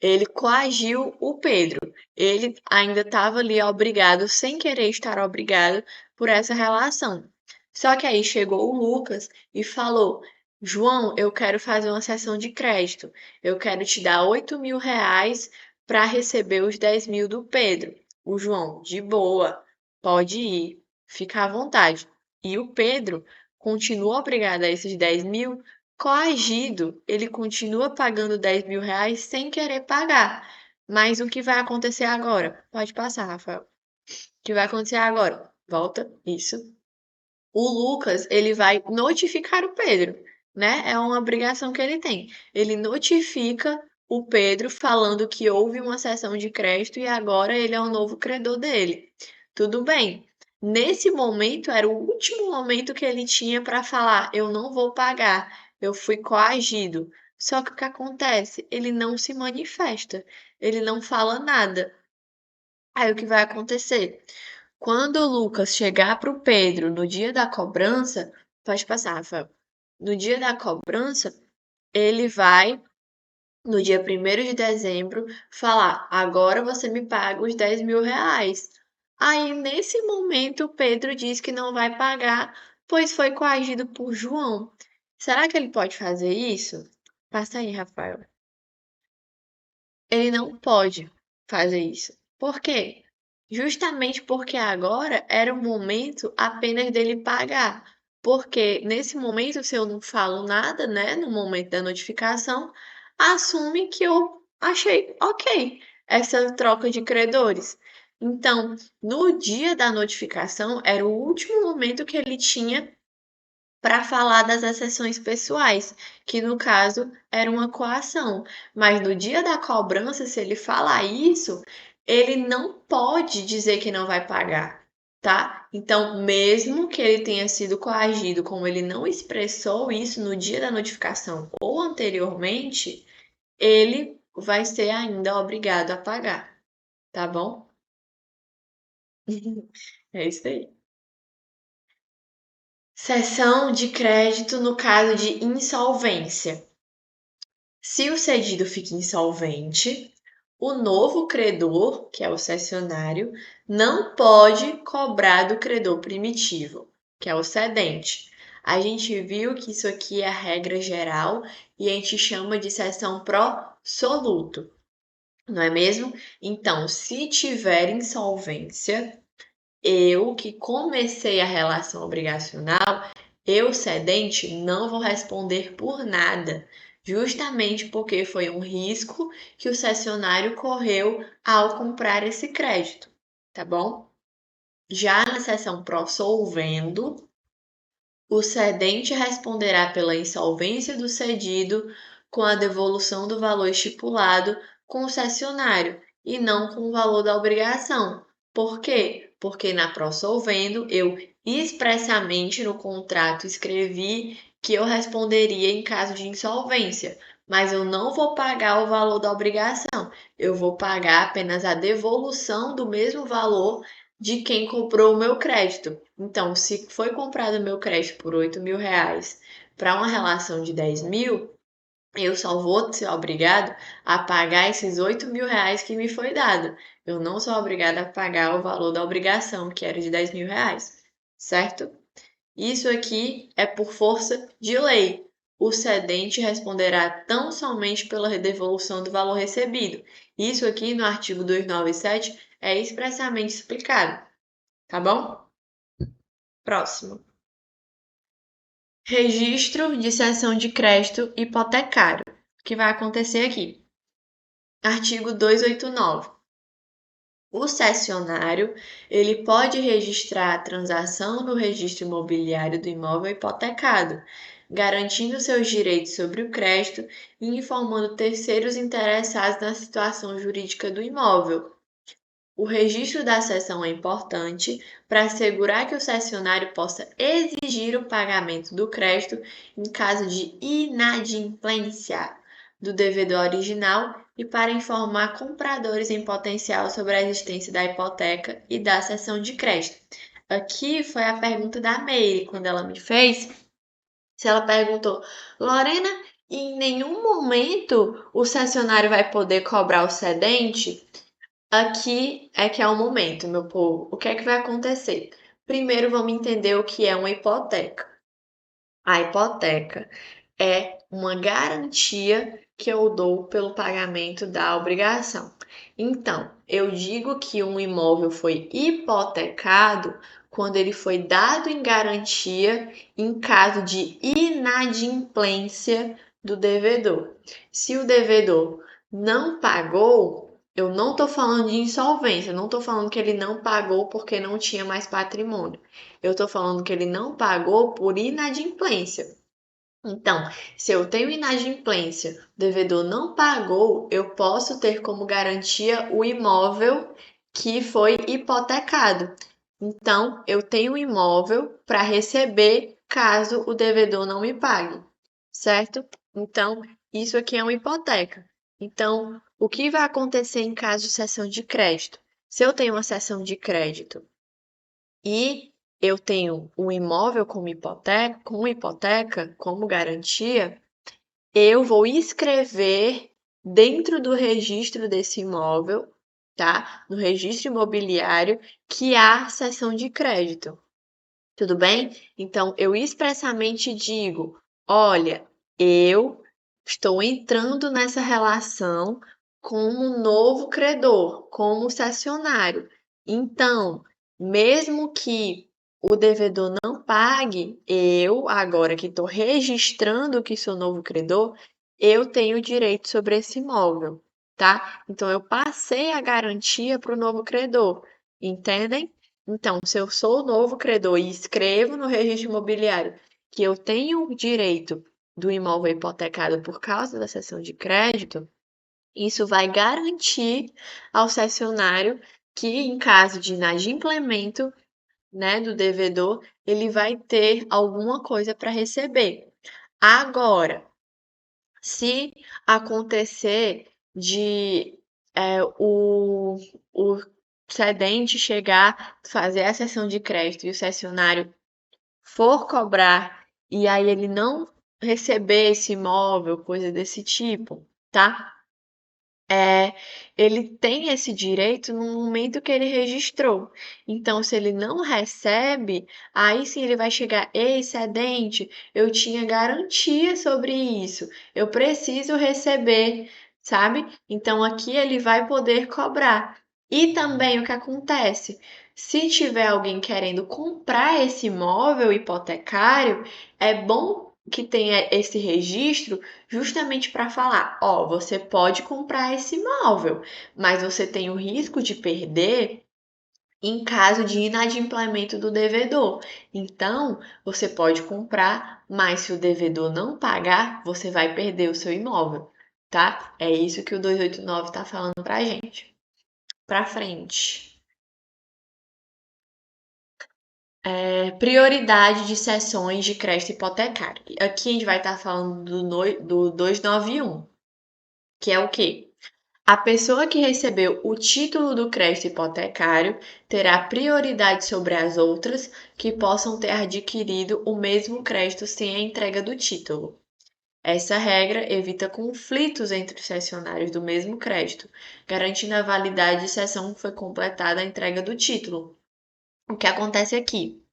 ele coagiu o Pedro. Ele ainda estava ali obrigado, sem querer estar obrigado, por essa relação. Só que aí chegou o Lucas e falou: João, eu quero fazer uma sessão de crédito. Eu quero te dar 8.000 reais para receber os 10.000 do Pedro. O João, de boa, pode ir, fica à vontade. E o Pedro continua obrigado a esses 10.000, coagido, ele continua pagando 10.000 reais sem querer pagar. Mas o que vai acontecer agora? Pode passar, Rafael. O que vai acontecer agora? Volta, isso. O Lucas, ele vai notificar o Pedro, né? É uma obrigação que ele tem. Ele notifica o Pedro falando que houve uma cessão de crédito e agora ele é o novo credor dele. Tudo bem. Nesse momento era o último momento que ele tinha para falar: eu não vou pagar, eu fui coagido. Só que o que acontece? Ele não se manifesta, ele não fala nada. Aí o que vai acontecer? Quando o Lucas chegar para o Pedro no dia da cobrança, pode passar, Rafael. No dia da cobrança, ele vai, no dia 1º de dezembro, falar: agora você me paga os 10.000 reais. Aí, nesse momento, o Pedro diz que não vai pagar, pois foi coagido por João. Será que ele pode fazer isso? Passa aí, Rafael. Ele não pode fazer isso. Por quê? Justamente porque agora era o momento apenas dele pagar. Porque nesse momento, se eu não falo nada, né, no momento da notificação, assume que eu achei ok essa troca de credores. Então, no dia da notificação, era o último momento que ele tinha para falar das exceções pessoais, que no caso era uma coação. Mas no dia da cobrança, se ele falar isso, ele não pode dizer que não vai pagar. tá? Então, mesmo que ele tenha sido coagido, como ele não expressou isso no dia da notificação ou anteriormente, ele vai ser ainda obrigado a pagar, tá bom? É isso aí. Seção de crédito no caso de insolvência. Se o cedido fica insolvente, o novo credor, que é o cessionário, não pode cobrar do credor primitivo, que é o cedente. A gente viu que isso aqui é a regra geral e a gente chama de seção pró-soluto, não é mesmo? Então, se tiver insolvência, eu que comecei a relação obrigacional, eu, cedente, não vou responder por nada, justamente porque foi um risco que o cessionário correu ao comprar esse crédito, tá bom? Já na seção pró-solvendo, o cedente responderá pela insolvência do cedido com a devolução do valor estipulado com o cessionário e não com o valor da obrigação. Por quê? Porque na pró-solvendo eu expressamente no contrato escrevi que eu responderia em caso de insolvência, mas eu não vou pagar o valor da obrigação, eu vou pagar apenas a devolução do mesmo valor de quem comprou o meu crédito. Então, se foi comprado o meu crédito por R$ 8.000 para uma relação de 10.000, eu só vou ser obrigado a pagar esses R$ 8.000 que me foi dado. Eu não sou obrigada a pagar o valor da obrigação, que era de R$ 10.000, certo? Isso aqui é por força de lei. O cedente responderá tão somente pela devolução do valor recebido. Isso aqui no artigo 297 é expressamente explicado, tá bom? Próximo. Registro de cessão de crédito hipotecário. O que vai acontecer aqui? Artigo 289. O cessionário, ele pode registrar a transação no registro imobiliário do imóvel hipotecado, garantindo seus direitos sobre o crédito e informando terceiros interessados na situação jurídica do imóvel. O registro da cessão é importante para assegurar que o cessionário possa exigir o pagamento do crédito em caso de inadimplência do devedor original e para informar compradores em potencial sobre a existência da hipoteca e da cessão de crédito. Aqui foi a pergunta da Meire, quando ela me fez, se ela perguntou, Lorena, em nenhum momento o cessionário vai poder cobrar o cedente? Aqui é que é o momento, meu povo. O que é que vai acontecer? Primeiro vamos entender o que é uma hipoteca. A hipoteca é uma garantia que eu dou pelo pagamento da obrigação. Então, eu digo que um imóvel foi hipotecado quando ele foi dado em garantia em caso de inadimplência do devedor. Se o devedor não pagou, eu não estou falando de insolvência, eu não estou falando que ele não pagou porque não tinha mais patrimônio. Eu estou falando que ele não pagou por inadimplência. Então, se eu tenho inadimplência, o devedor não pagou, eu posso ter como garantia o imóvel que foi hipotecado. Então, eu tenho um imóvel para receber caso o devedor não me pague, certo? Então, isso aqui é uma hipoteca. Então, o que vai acontecer em caso de cessão de crédito? Se eu tenho uma cessão de crédito e eu tenho um imóvel como hipoteca, como garantia, eu vou escrever dentro do registro desse imóvel, tá? No registro imobiliário, que há cessão de crédito. Tudo bem? Então, eu expressamente digo: olha, eu estou entrando nessa relação como um novo credor, como cessionário. Então, mesmo que o devedor não pague, eu, agora que estou registrando que sou novo credor, eu tenho direito sobre esse imóvel, tá? Então, eu passei a garantia para o novo credor, entendem? Então, se eu sou o novo credor e escrevo no registro imobiliário que eu tenho o direito do imóvel hipotecado por causa da cessão de crédito, isso vai garantir ao cessionário que, em caso de inadimplemento, né, do devedor, ele vai ter alguma coisa para receber. Agora, se acontecer de o cedente chegar, fazer a cessão de crédito e o cessionário for cobrar e aí ele não receber esse imóvel, coisa desse tipo, tá? Ele tem esse direito no momento que ele registrou. Então, se ele não recebe, aí sim ele vai chegar, excedente, eu tinha garantia sobre isso, eu preciso receber, sabe? Então, aqui ele vai poder cobrar. E também o que acontece? Se tiver alguém querendo comprar esse imóvel hipotecário, é bom que tenha esse registro justamente para falar, ó, você pode comprar esse imóvel, mas você tem o risco de perder em caso de inadimplemento do devedor. Então, você pode comprar, mas se o devedor não pagar, você vai perder o seu imóvel, tá? É isso que o 289 está falando pra gente. Pra frente. Prioridade de cessões de crédito hipotecário. Aqui a gente vai estar falando do 291, que é o quê? A pessoa que recebeu o título do crédito hipotecário terá prioridade sobre as outras que possam ter adquirido o mesmo crédito sem a entrega do título. Essa regra evita conflitos entre os cessionários do mesmo crédito, garantindo a validade de cessão que foi completada a entrega do título. O que acontece aqui?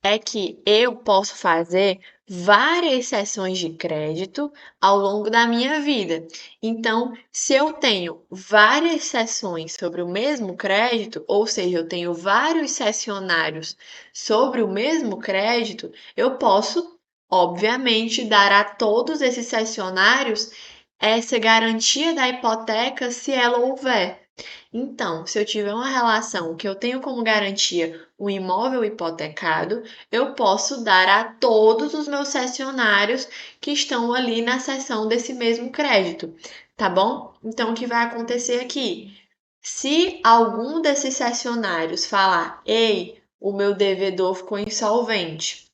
É que eu posso fazer várias sessões de crédito ao longo da minha vida. Então, se eu tenho várias sessões sobre o mesmo crédito, ou seja, eu tenho vários cessionários sobre o mesmo crédito, eu posso, obviamente, dar a todos esses cessionários essa garantia da hipoteca se ela houver. Então, se eu tiver uma relação que eu tenho como garantia um imóvel hipotecado, eu posso dar a todos os meus cessionários que estão ali na seção desse mesmo crédito, tá bom? Então, o que vai acontecer aqui? Se algum desses cessionários falar, ei, o meu devedor ficou insolvente,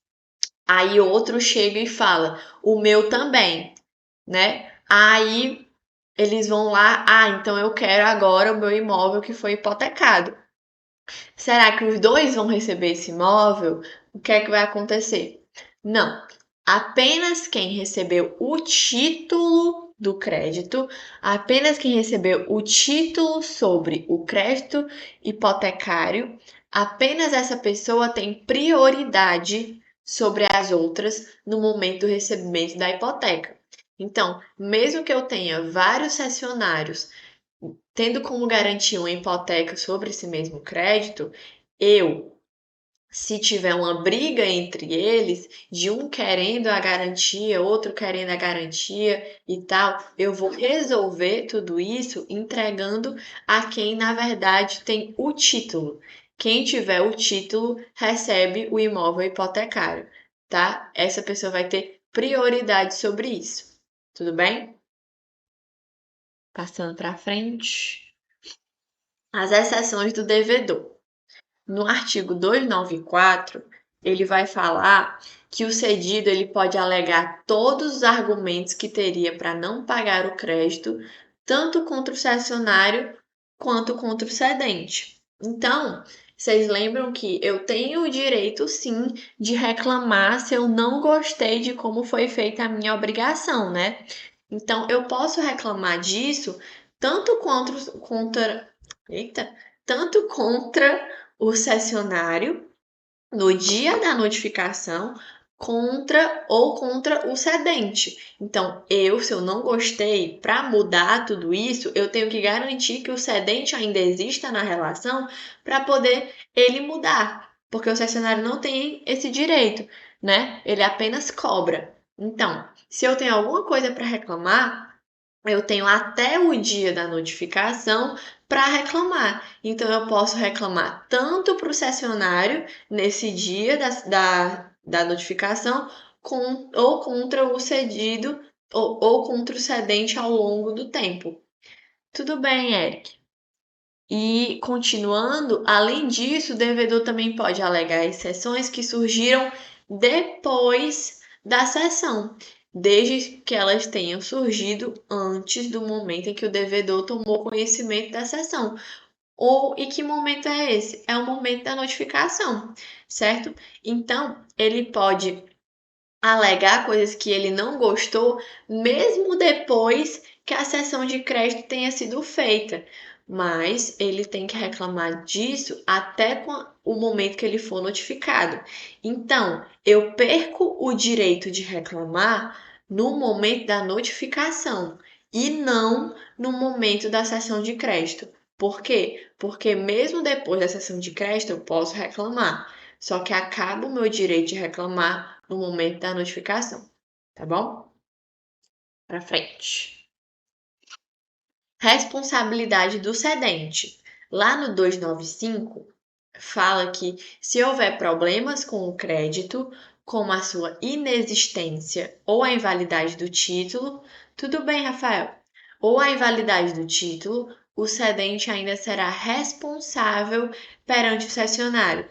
aí outro chega e fala, o meu também, né? Aí eles vão lá, então eu quero agora o meu imóvel que foi hipotecado. Será que os dois vão receber esse imóvel? O que é que vai acontecer? Não. Apenas quem recebeu o título do crédito, apenas quem recebeu o título sobre o crédito hipotecário, apenas essa pessoa tem prioridade sobre as outras no momento do recebimento da hipoteca. Então, mesmo que eu tenha vários cessionários tendo como garantia uma hipoteca sobre esse mesmo crédito, eu, se tiver uma briga entre eles, de um querendo a garantia, outro querendo a garantia e tal, eu vou resolver tudo isso entregando a quem, na verdade, tem o título. Quem tiver o título recebe o imóvel hipotecário, tá? Essa pessoa vai ter prioridade sobre isso. Tudo bem? Passando para frente. As exceções do devedor. No artigo 294, ele vai falar que o cedido ele pode alegar todos os argumentos que teria para não pagar o crédito, tanto contra o cessionário quanto contra o cedente. Então, vocês lembram que eu tenho o direito sim de reclamar se eu não gostei de como foi feita a minha obrigação, né? Então, eu posso reclamar disso tanto eita, tanto contra o cessionário no dia da notificação contra o cedente. Então, se eu não gostei, para mudar tudo isso, eu tenho que garantir que o cedente ainda exista na relação para poder ele mudar, porque o cessionário não tem esse direito, né? Ele apenas cobra. Então, se eu tenho alguma coisa para reclamar, eu tenho até o dia da notificação para reclamar. Então, eu posso reclamar tanto para o cessionário nesse dia da notificação, ou contra o cedido, ou contra o cedente ao longo do tempo. Tudo bem, Eric? E, continuando, além disso, o devedor também pode alegar exceções que surgiram depois da cessão, desde que elas tenham surgido antes do momento em que o devedor tomou conhecimento da cessão. E que momento é esse? É o momento da notificação, certo? Então, ele pode alegar coisas que ele não gostou, mesmo depois que a cessão de crédito tenha sido feita. Mas ele tem que reclamar disso até o momento que ele for notificado. Então, eu perco o direito de reclamar no momento da notificação e não no momento da cessão de crédito. Por quê? Porque mesmo depois da cessão de crédito eu posso reclamar. Só que acaba o meu direito de reclamar no momento da notificação, tá bom? Para frente. Responsabilidade do cedente. Lá no 295, fala que se houver problemas com o crédito, como a sua inexistência ou a invalidade do título, tudo bem, Rafael? Ou a invalidade do título, o cedente ainda será responsável perante o cessionário.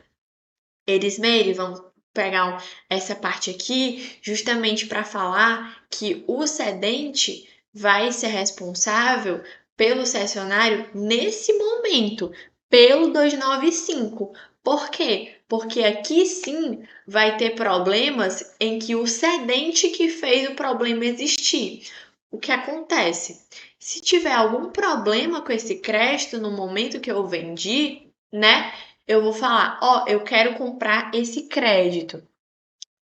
Erismeire, vamos pegar essa parte aqui justamente para falar que o cedente vai ser responsável pelo cessionário nesse momento, pelo 295. Por quê? Porque aqui sim vai ter problemas em que o cedente que fez o problema existir. O que acontece? Se tiver algum problema com esse crédito no momento que eu vendi, né? Eu vou falar, ó, eu quero comprar esse crédito,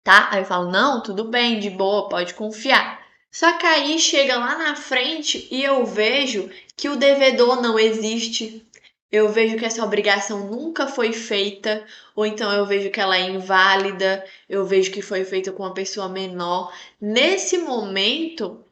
tá? Aí eu falo, não, tudo bem, de boa, pode confiar. Só que aí chega lá na frente e eu vejo que o devedor não existe. Eu vejo que essa obrigação nunca foi feita, ou então eu vejo que ela é inválida, eu vejo que foi feita com uma pessoa menor. Nesse momento,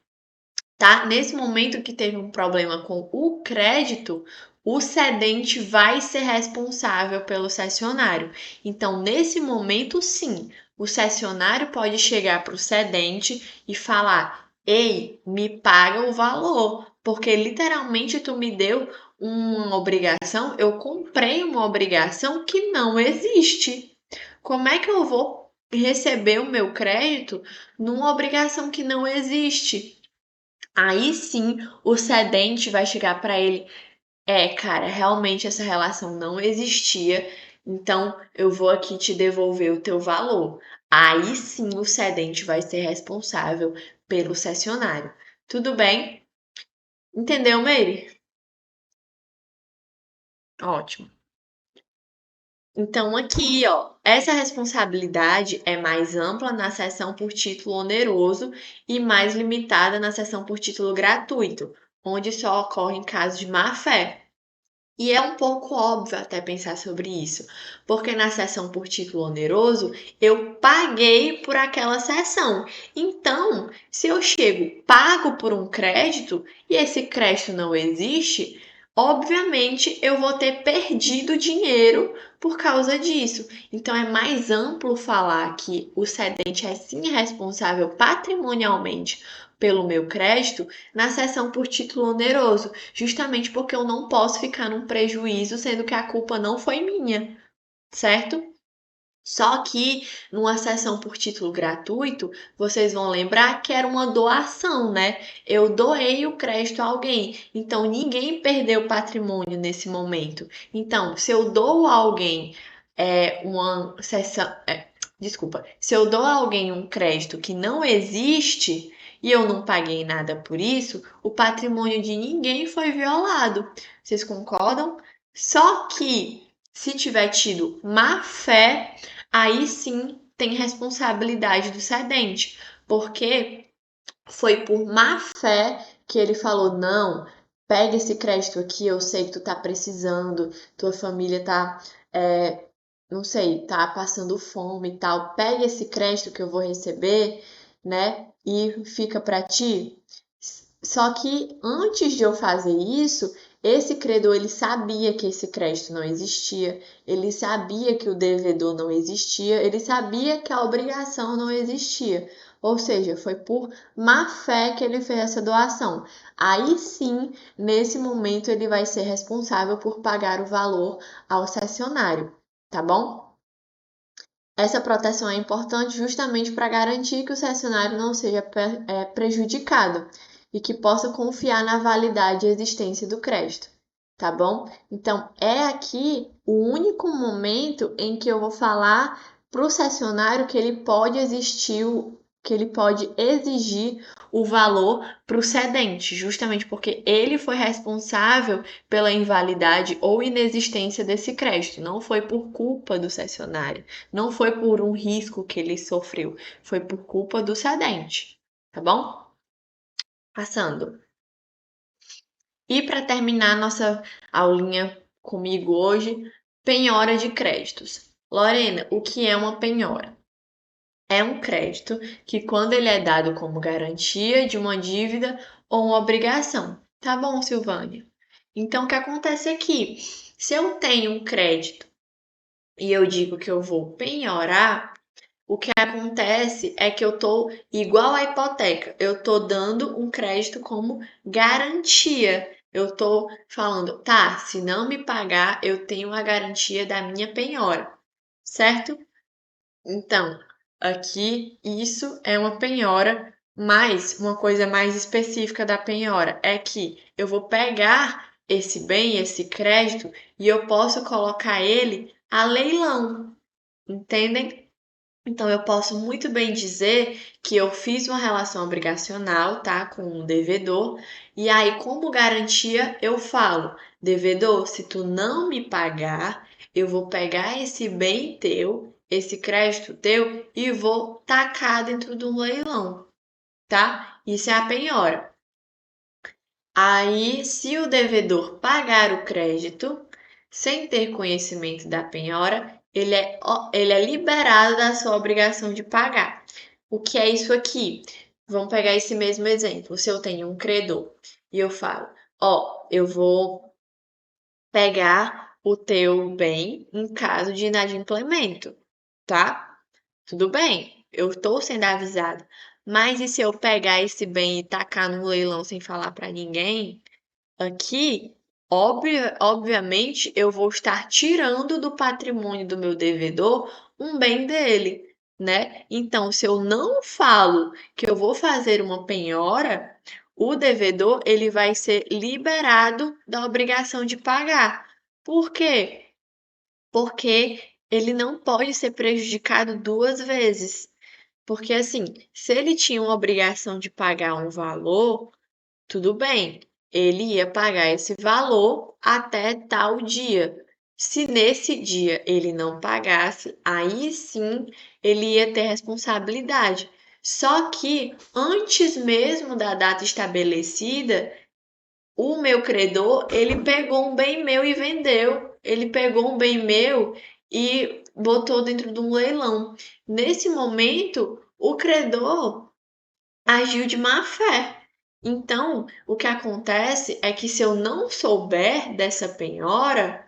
tá? Nesse momento que teve um problema com o crédito, o cedente vai ser responsável pelo cessionário. Então, nesse momento, sim, o cessionário pode chegar para o cedente e falar: Ei, me paga o valor, porque literalmente tu me deu uma obrigação, eu comprei uma obrigação que não existe. Como é que eu vou receber o meu crédito numa obrigação que não existe? Aí sim, o cedente vai chegar para ele, cara, realmente essa relação não existia, então eu vou aqui te devolver o teu valor. Aí sim, o cedente vai ser responsável pelo cessionário. Tudo bem? Entendeu, Meire? Ótimo. Então, aqui, ó, essa responsabilidade é mais ampla na seção por título oneroso e mais limitada na seção por título gratuito, onde só ocorre em casos de má-fé. E é um pouco óbvio até pensar sobre isso, porque na sessão por título oneroso eu paguei por aquela sessão. Então, se eu chego, pago por um crédito e esse crédito não existe, obviamente eu vou ter perdido dinheiro por causa disso. Então, é mais amplo falar que o cedente é sim responsável patrimonialmente pelo meu crédito na sessão por título oneroso, justamente porque eu não posso ficar num prejuízo, sendo que a culpa não foi minha, certo? Só que numa sessão por título gratuito, vocês vão lembrar que era uma doação, né? Eu doei o crédito a alguém, então ninguém perdeu patrimônio nesse momento. Então, se eu dou a alguém uma sessão, desculpa, se eu dou a alguém um crédito que não existe e eu não paguei nada por isso, o patrimônio de ninguém foi violado. Vocês concordam? Só que se tiver tido má fé, aí sim tem responsabilidade do cedente, porque foi por má fé que ele falou: não, pega esse crédito aqui, eu sei que tu tá precisando, tua família tá, não sei, tá passando fome e tal, pega esse crédito que eu vou receber, né, e fica para ti. Só que antes de eu fazer isso, esse credor ele sabia que esse crédito não existia, ele sabia que o devedor não existia, ele sabia que a obrigação não existia. ou seja, foi por má fé que ele fez essa doação. Aí sim, nesse momento, ele vai ser responsável por pagar o valor ao cessionário, tá bom? Essa proteção é importante justamente para garantir que o cessionário não seja prejudicado e que possa confiar na validade e existência do crédito, tá bom? Então, é aqui o único momento em que eu vou falar para o cessionário que ele pode existir, que ele pode exigir o valor para o cedente, justamente porque ele foi responsável pela invalidade ou inexistência desse crédito, não foi por culpa do cessionário. Não foi por um risco que ele sofreu, foi por culpa do cedente, tá bom? Passando. E para terminar nossa aulinha comigo hoje, penhora de créditos. Lorena, o que é uma penhora? É um crédito que, quando ele é dado como garantia de uma dívida ou uma obrigação. Tá bom, Silvânia? Então, o que acontece aqui? Se eu tenho um crédito e eu digo que eu vou penhorar, o que acontece é que eu tô igual à hipoteca, eu tô dando um crédito como garantia. Eu tô falando, tá, se não me pagar, eu tenho a garantia da minha penhora, certo? Então, aqui isso é uma penhora, mas uma coisa mais específica da penhora é que eu vou pegar esse bem, esse crédito, e eu posso colocar ele a leilão, entendem? Então, eu posso muito bem dizer que eu fiz uma relação obrigacional, tá, com um devedor, e aí, como garantia, eu falo: devedor, se tu não me pagar, eu vou pegar esse bem teu, esse crédito teu, e vou tacar dentro de um leilão, tá? Isso é a penhora. Aí, se o devedor pagar o crédito sem ter conhecimento da penhora, ele é liberado da sua obrigação de pagar. O que é isso aqui? Vamos pegar esse mesmo exemplo. Se eu tenho um credor e eu falo, ó, eu vou pegar o teu bem em caso de inadimplemento, tá? Tudo bem, eu estou sendo avisada. Mas e se eu pegar esse bem e tacar no leilão sem falar para ninguém? Aqui, obviamente, eu vou estar tirando do patrimônio do meu devedor um bem dele, né? Então, se eu não falo que eu vou fazer uma penhora, o devedor ele vai ser liberado da obrigação de pagar. Por quê? Porque ele não pode ser prejudicado duas vezes. Porque assim, se ele tinha uma obrigação de pagar um valor, tudo bem, ele ia pagar esse valor até tal dia. Se nesse dia ele não pagasse, aí sim ele ia ter responsabilidade. Só que antes mesmo da data estabelecida, o meu credor, ele pegou um bem meu e vendeu. Ele pegou um bem meu e botou dentro de um leilão. Nesse momento, o credor agiu de má fé. Então, o que acontece é que se eu não souber dessa penhora,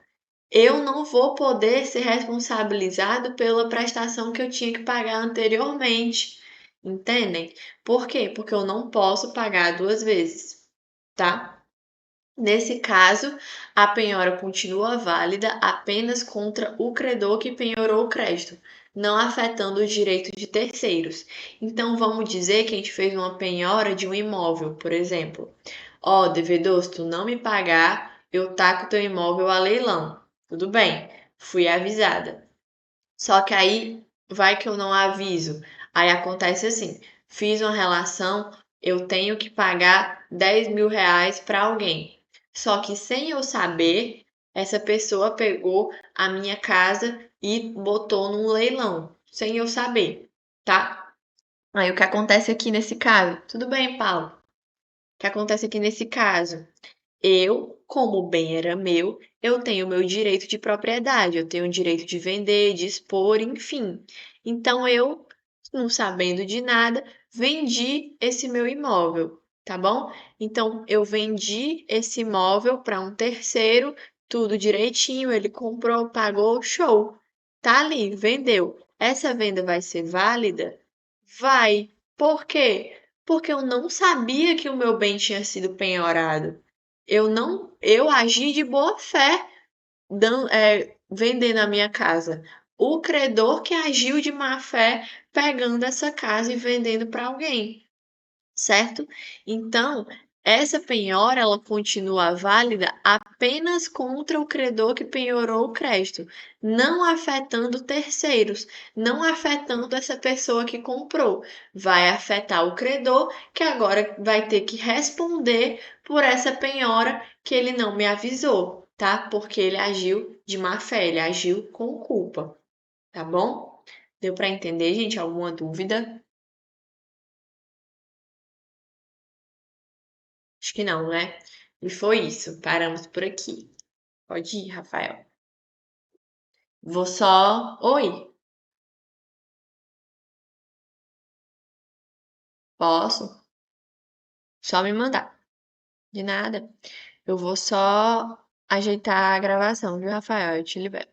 eu não vou poder ser responsabilizado pela prestação que eu tinha que pagar anteriormente. Entendem? Por quê? Porque eu não posso pagar duas vezes, tá? Nesse caso, a penhora continua válida apenas contra o credor que penhorou o crédito, não afetando o direito de terceiros. Então, vamos dizer que a gente fez uma penhora de um imóvel, por exemplo. Ó, devedor, se tu não me pagar, eu taco teu imóvel a leilão. Tudo bem, fui avisada. Só que aí vai que eu não aviso. Aí acontece assim: fiz uma relação, eu tenho que pagar 10 mil reais para alguém. Só que sem eu saber, essa pessoa pegou a minha casa e botou num leilão, sem eu saber, tá? Aí o que acontece aqui nesse caso? Tudo bem, Paulo. O que acontece aqui nesse caso? Eu, como o bem era meu, eu tenho o meu direito de propriedade, eu tenho o direito de vender, de expor, enfim. Então eu, não sabendo de nada, vendi esse meu imóvel, tá bom? Então eu vendi esse imóvel para um terceiro, tudo direitinho, ele comprou, pagou, show. Tá ali, vendeu. Essa venda vai ser válida? Vai. Por quê? Porque eu não sabia que o meu bem tinha sido penhorado. Eu agi de boa fé, vendendo a minha casa. O credor que agiu de má fé, pegando essa casa e vendendo para alguém, certo? Então, essa penhora ela continua válida apenas contra o credor que penhorou o crédito, não afetando terceiros, não afetando essa pessoa que comprou. Vai afetar o credor que agora vai ter que responder por essa penhora que ele não me avisou, tá? Porque ele agiu de má fé, ele agiu com culpa, tá bom? Deu para entender, gente? Alguma dúvida? Acho que não, né? E foi isso. Paramos por aqui. Pode ir, Rafael. Vou só. Oi, posso? Só me mandar. De nada. Eu vou só ajeitar a gravação, viu, Rafael? Eu te libero.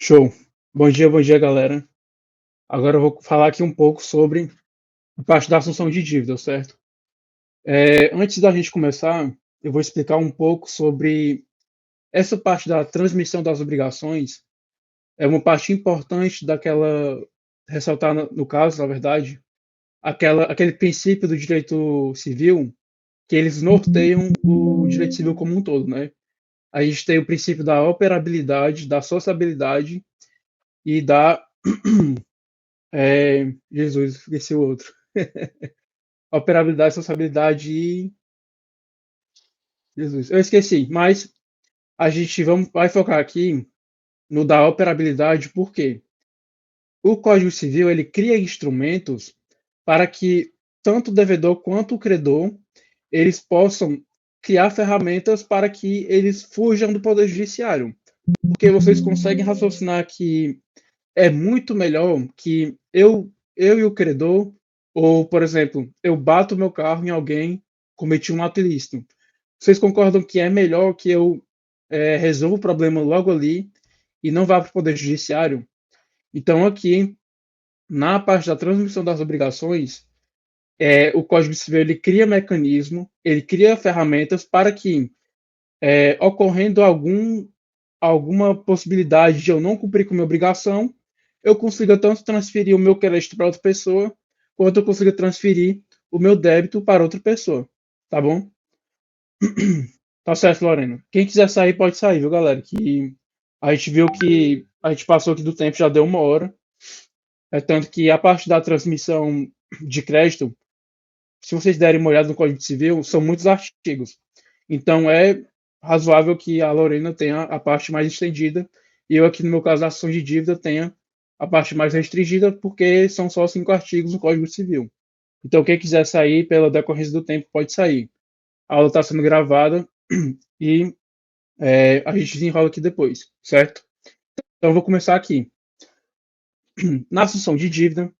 Show. Bom dia, galera. Agora eu vou falar aqui um pouco sobre a parte da assunção de dívida, certo? Antes da gente começar, eu vou explicar um pouco sobre essa parte da transmissão das obrigações. É uma parte importante daquela, ressaltar no caso, na verdade, aquele princípio do direito civil que eles norteiam o direito civil como um todo, né? A gente tem o princípio da operabilidade, da sociabilidade e da Jesus, esqueci o outro. Operabilidade, sociabilidade e. Jesus, eu esqueci, mas a gente vai focar aqui no da operabilidade, porque o Código Civil ele cria instrumentos para que tanto o devedor quanto o credor eles possam criar ferramentas para que eles fujam do poder judiciário, porque vocês conseguem raciocinar que é muito melhor que eu e o credor, ou, por exemplo, eu bato meu carro em alguém, cometi um ato ilícito. Vocês concordam que é melhor que eu resolva o problema logo ali e não vá para o Poder Judiciário? Então, aqui, na parte da transmissão das obrigações, o Código Civil ele cria mecanismo, ele cria ferramentas para que, ocorrendo alguma possibilidade de eu não cumprir com minha obrigação, eu consiga tanto transferir o meu crédito para outra pessoa, quanto eu consiga transferir o meu débito para outra pessoa. Tá bom? Tá certo, Lorena. Quem quiser sair, pode sair, viu, galera? Que a gente viu que a gente passou aqui do tempo, já deu 1 hora. É tanto que a parte da transmissão de crédito, se vocês derem uma olhada no Código Civil, são muitos artigos. Então é razoável que a Lorena tenha a parte mais estendida e eu aqui no meu caso da ação de dívida tenha a parte mais restringida, porque são só 5 artigos no Código Civil. Então quem quiser sair pela decorrência do tempo pode sair. A aula está sendo gravada e a gente desenrola aqui depois, certo? Então eu vou começar aqui. Na assunção de dívida,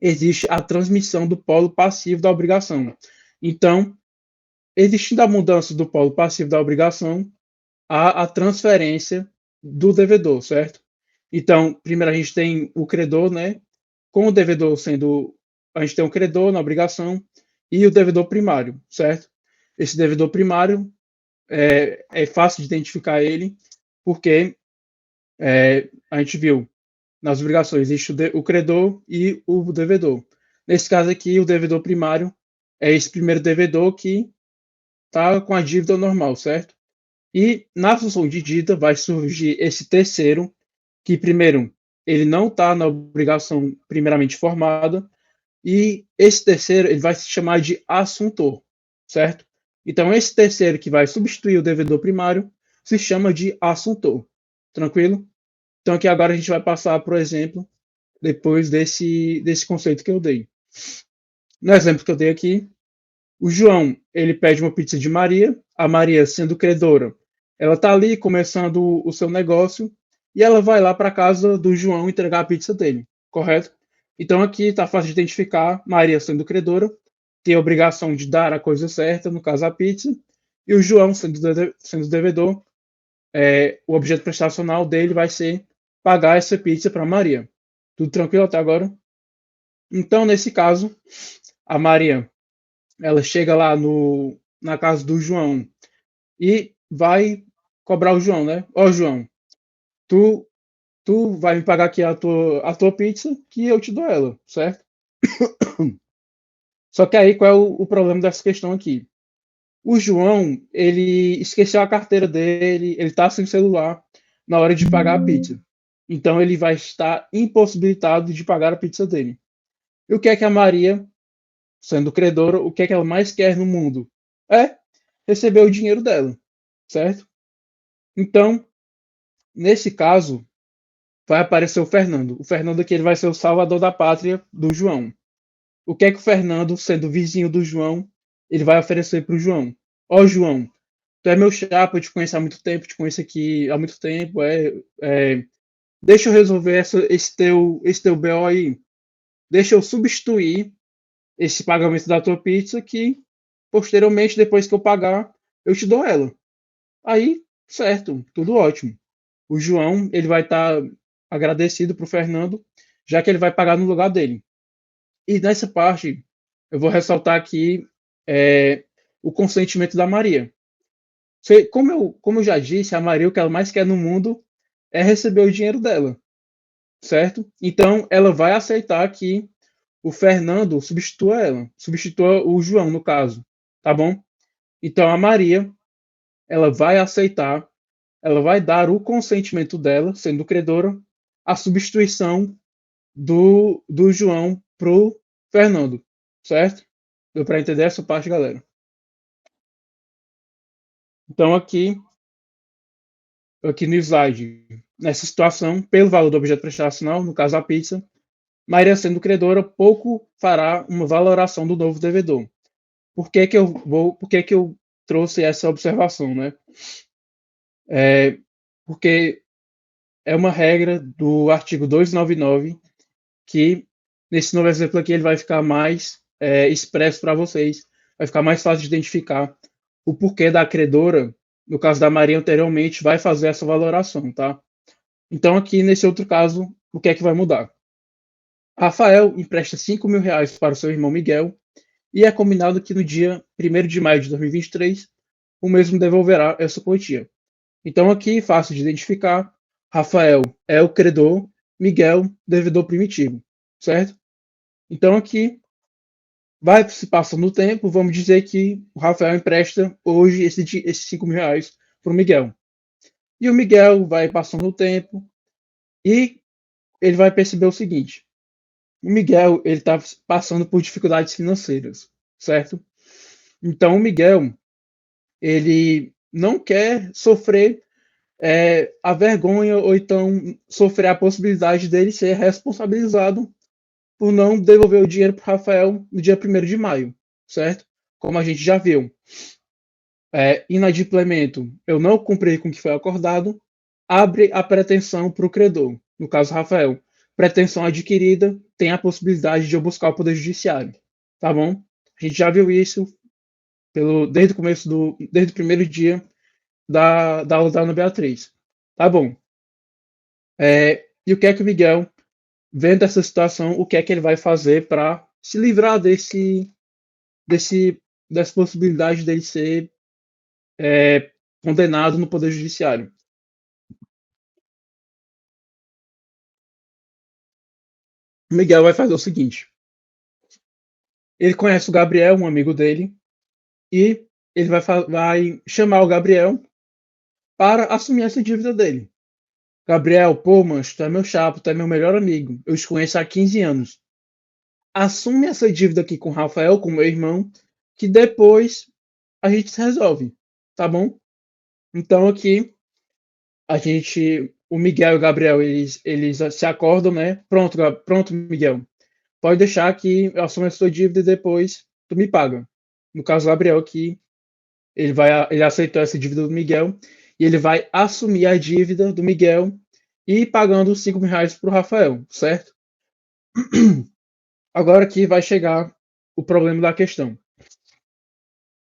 existe a transmissão do polo passivo da obrigação. Então, existindo a mudança do polo passivo da obrigação, há a transferência do devedor, certo? Então, primeiro a gente tem o credor, né? Com o devedor sendo. A gente tem o credor na obrigação e o devedor primário, certo? Esse devedor primário é fácil de identificar ele, porque a gente viu nas obrigações existe o credor e o devedor. Nesse caso aqui, o devedor primário é esse primeiro devedor que está com a dívida normal, certo? E na função de dívida vai surgir esse terceiro, que primeiro ele não está na obrigação primeiramente formada, e esse terceiro ele vai se chamar de assuntor, certo? Então esse terceiro que vai substituir o devedor primário se chama de assuntor, tranquilo? Então aqui agora a gente vai passar, por exemplo, depois desse conceito que eu dei. No exemplo que eu dei aqui, o João ele pede uma pizza de Maria, a Maria sendo credora, Ela tá ali começando o seu negócio e ela vai lá para casa do João entregar a pizza dele, correto? Então aqui tá fácil de identificar Maria sendo credora, tem a obrigação de dar a coisa certa, no caso a pizza, e o João sendo devedor, o objeto prestacional dele vai ser pagar essa pizza para Maria. Tudo tranquilo até agora? Então, nesse caso, a Maria, ela chega lá na casa do João e vai cobrar o João, né? Ó, João, tu, tu vai me pagar aqui a tua pizza que eu te dou ela, certo? Só que aí qual é o problema dessa questão aqui? O João, ele esqueceu a carteira dele, ele tá sem celular na hora de pagar a pizza. Então ele vai estar impossibilitado de pagar a pizza dele. E o que é que a Maria, sendo credora, o que é que ela mais quer no mundo? É receber o dinheiro dela, certo? Então, nesse caso, vai aparecer o Fernando. O Fernando aqui ele vai ser o salvador da pátria do João. O que é que o Fernando, sendo vizinho do João, ele vai oferecer para o João? Ó, João, tu é meu chapa, eu te conheço há muito tempo, te conheço aqui há muito tempo, deixa eu resolver esse teu BO aí. Deixa eu substituir esse pagamento da tua pizza que, posteriormente, depois que eu pagar, eu te dou ela. Aí, certo, tudo ótimo. O João, ele vai estar agradecido pro Fernando, já que ele vai pagar no lugar dele. E nessa parte, eu vou ressaltar aqui o consentimento da Maria. Como eu já disse, a Maria, o que ela mais quer no mundo é receber o dinheiro dela, certo? Então, ela vai aceitar que o Fernando substitua o João, no caso, tá bom? Então, a Maria, ela vai aceitar, ela vai dar o consentimento dela, sendo credora, a substituição do João pro Fernando, certo? Deu para entender essa parte, galera? Então, aqui no slide, nessa situação, pelo valor do objeto prestacional, no caso a pizza, Maria sendo credora, pouco fará uma valoração do novo devedor. Por que que eu trouxe essa observação, né? Porque é uma regra do artigo 299 que, nesse novo exemplo aqui, ele vai ficar mais expresso para vocês, vai ficar mais fácil de identificar o porquê da credora, no caso da Maria anteriormente, vai fazer essa valoração, tá? Então, aqui, nesse outro caso, o que é que vai mudar? Rafael empresta R$ 5.000 para o seu irmão Miguel e é combinado que no dia 1º de maio de 2023, o mesmo devolverá essa quantia. Então, aqui, fácil de identificar, Rafael é o credor, Miguel, devedor primitivo, certo? Então, aqui, vai se passando o tempo, vamos dizer que o Rafael empresta hoje esses R$ 5.000 para o Miguel. E o Miguel vai passando o tempo e ele vai perceber o seguinte: o Miguel ele está passando por dificuldades financeiras, certo? Então, o Miguel ele não quer sofrer a vergonha ou então sofrer a possibilidade dele ser responsabilizado por não devolver o dinheiro para o Rafael no dia 1º de maio, certo? Como a gente já viu. Inadimplemento, eu não cumpri com o que foi acordado, abre a pretensão para o credor, no caso Rafael. Pretensão adquirida tem a possibilidade de eu buscar o Poder Judiciário, tá bom? A gente já viu isso desde o começo desde o primeiro dia da aula da Ana Beatriz. Tá bom. E o que é que o Miguel, vendo essa situação, o que é que ele vai fazer para se livrar dessa possibilidade dele ser condenado no Poder Judiciário? O Miguel vai fazer o seguinte: ele conhece o Gabriel, um amigo dele, e ele vai chamar o Gabriel para assumir essa dívida dele. Gabriel, pô, mancho, tu é meu chapa, tu é meu melhor amigo. Eu te conheço há 15 anos. Assume essa dívida aqui com o Rafael, com o meu irmão, que depois a gente se resolve, tá bom? Então aqui o Miguel e o Gabriel, eles se acordam, né? Pronto, Miguel. Pode deixar que eu assumo a sua dívida e depois tu me paga. No caso, o Gabriel aqui, ele aceitou essa dívida do Miguel e ele vai assumir a dívida do Miguel e ir pagando os R$ 5.000 para o Rafael, certo? Agora aqui vai chegar o problema da questão.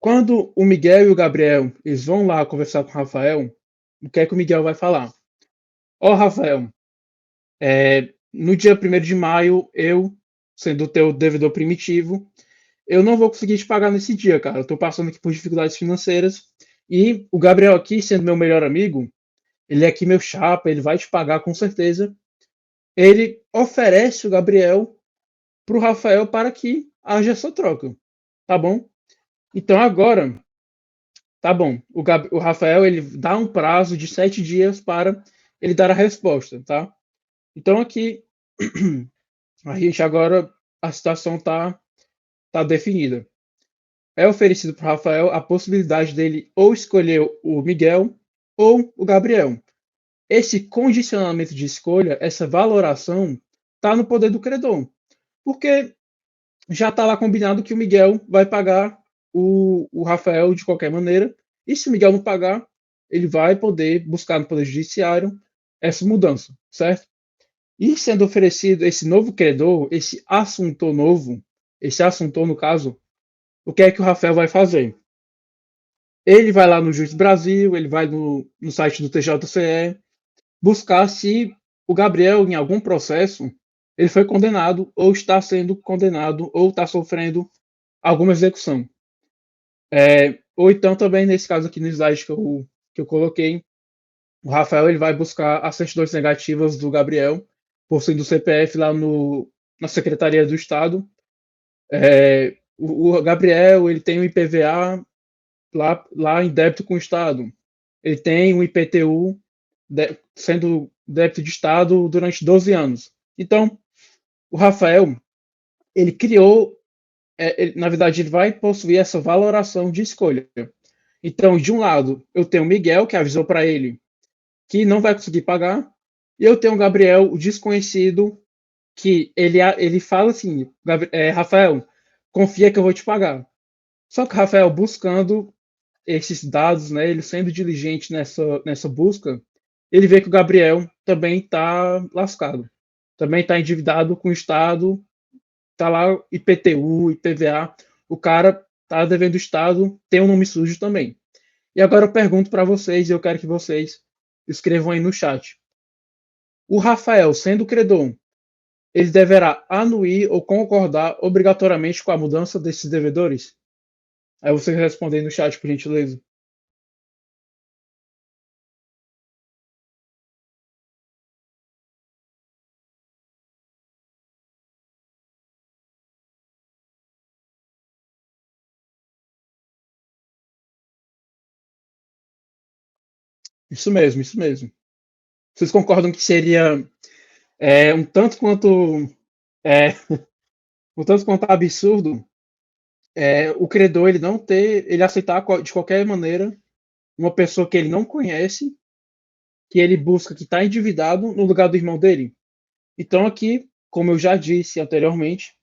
Quando o Miguel e o Gabriel eles vão lá conversar com o Rafael, o que é que o Miguel vai falar? Ó, Rafael, no dia 1º de maio, eu, sendo o teu devedor primitivo, eu não vou conseguir te pagar nesse dia, cara. Eu tô passando aqui por dificuldades financeiras. E o Gabriel aqui, sendo meu melhor amigo, ele é aqui meu chapa, ele vai te pagar com certeza. Ele oferece o Gabriel pro Rafael para que haja essa troca. Tá bom? Então agora, tá bom. O Rafael, ele dá um prazo de 7 dias para ele dar a resposta, tá? Então aqui, a gente agora, a situação tá definida. É oferecido para o Rafael a possibilidade dele ou escolher o Miguel ou o Gabriel. Esse condicionamento de escolha, essa valoração, está no poder do credor, porque já está lá combinado que o Miguel vai pagar o Rafael de qualquer maneira, e se o Miguel não pagar, ele vai poder buscar no Poder Judiciário essa mudança, certo? E sendo oferecido esse novo credor, esse assuntor no caso, o que é que o Rafael vai fazer? Ele vai lá no Juiz do Brasil, ele vai no site do TJCE, buscar se o Gabriel, em algum processo, ele foi condenado, ou está sendo condenado, ou está sofrendo alguma execução. Ou então também, nesse caso aqui no slide que eu coloquei, o Rafael ele vai buscar as certidões negativas do Gabriel, por ser do CPF lá na Secretaria do Estado. O Gabriel ele tem um IPVA lá em débito com o Estado. Ele tem um IPTU sendo débito de Estado durante 12 anos. Então, o Rafael, ele criou, na verdade, ele vai possuir essa valoração de escolha. Então, de um lado, eu tenho o Miguel, que avisou para ele que não vai conseguir pagar, e eu tenho o Gabriel, o desconhecido, que ele fala assim, Rafael, confia que eu vou te pagar. Só que o Rafael, buscando esses dados, né, ele sendo diligente nessa busca, ele vê que o Gabriel também está lascado, também está endividado com o Estado, está lá IPTU, IPVA, o cara está devendo o Estado, tem um nome sujo também. E agora eu pergunto para vocês, e eu quero que vocês escrevam aí no chat. O Rafael, sendo credor, ele deverá anuir ou concordar obrigatoriamente com a mudança desses devedores? Aí vocês respondem no chat, por gentileza. Isso mesmo, isso mesmo. Vocês concordam que seria um tanto quanto é, um tanto quanto absurdo o credor ele aceitar de qualquer maneira uma pessoa que ele não conhece, que ele busca que está endividado no lugar do irmão dele? Então aqui, como eu já disse anteriormente,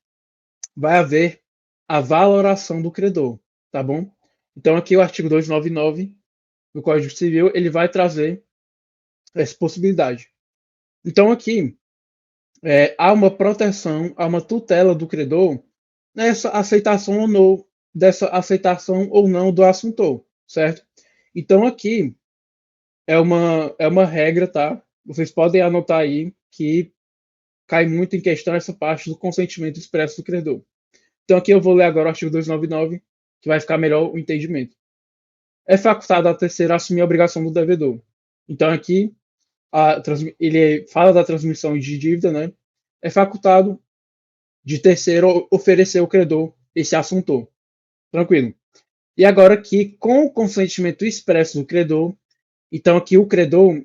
vai haver a valoração do credor, tá bom? Então aqui o artigo 299 do Código Civil ele vai trazer essa possibilidade. Então aqui há uma proteção, há uma tutela do credor nessa aceitação ou não, dessa aceitação ou não do assuntor, certo? Então aqui é uma regra, tá? Vocês podem anotar aí que cai muito em questão essa parte do consentimento expresso do credor. Então aqui eu vou ler agora o artigo 299, que vai ficar melhor o entendimento. É facultado a terceiro assumir a obrigação do devedor. Então aqui ele fala da transmissão de dívida, né? É facultado de terceiro oferecer ao credor esse assuntor. Tranquilo. E agora aqui, com o consentimento expresso do credor, então aqui o credor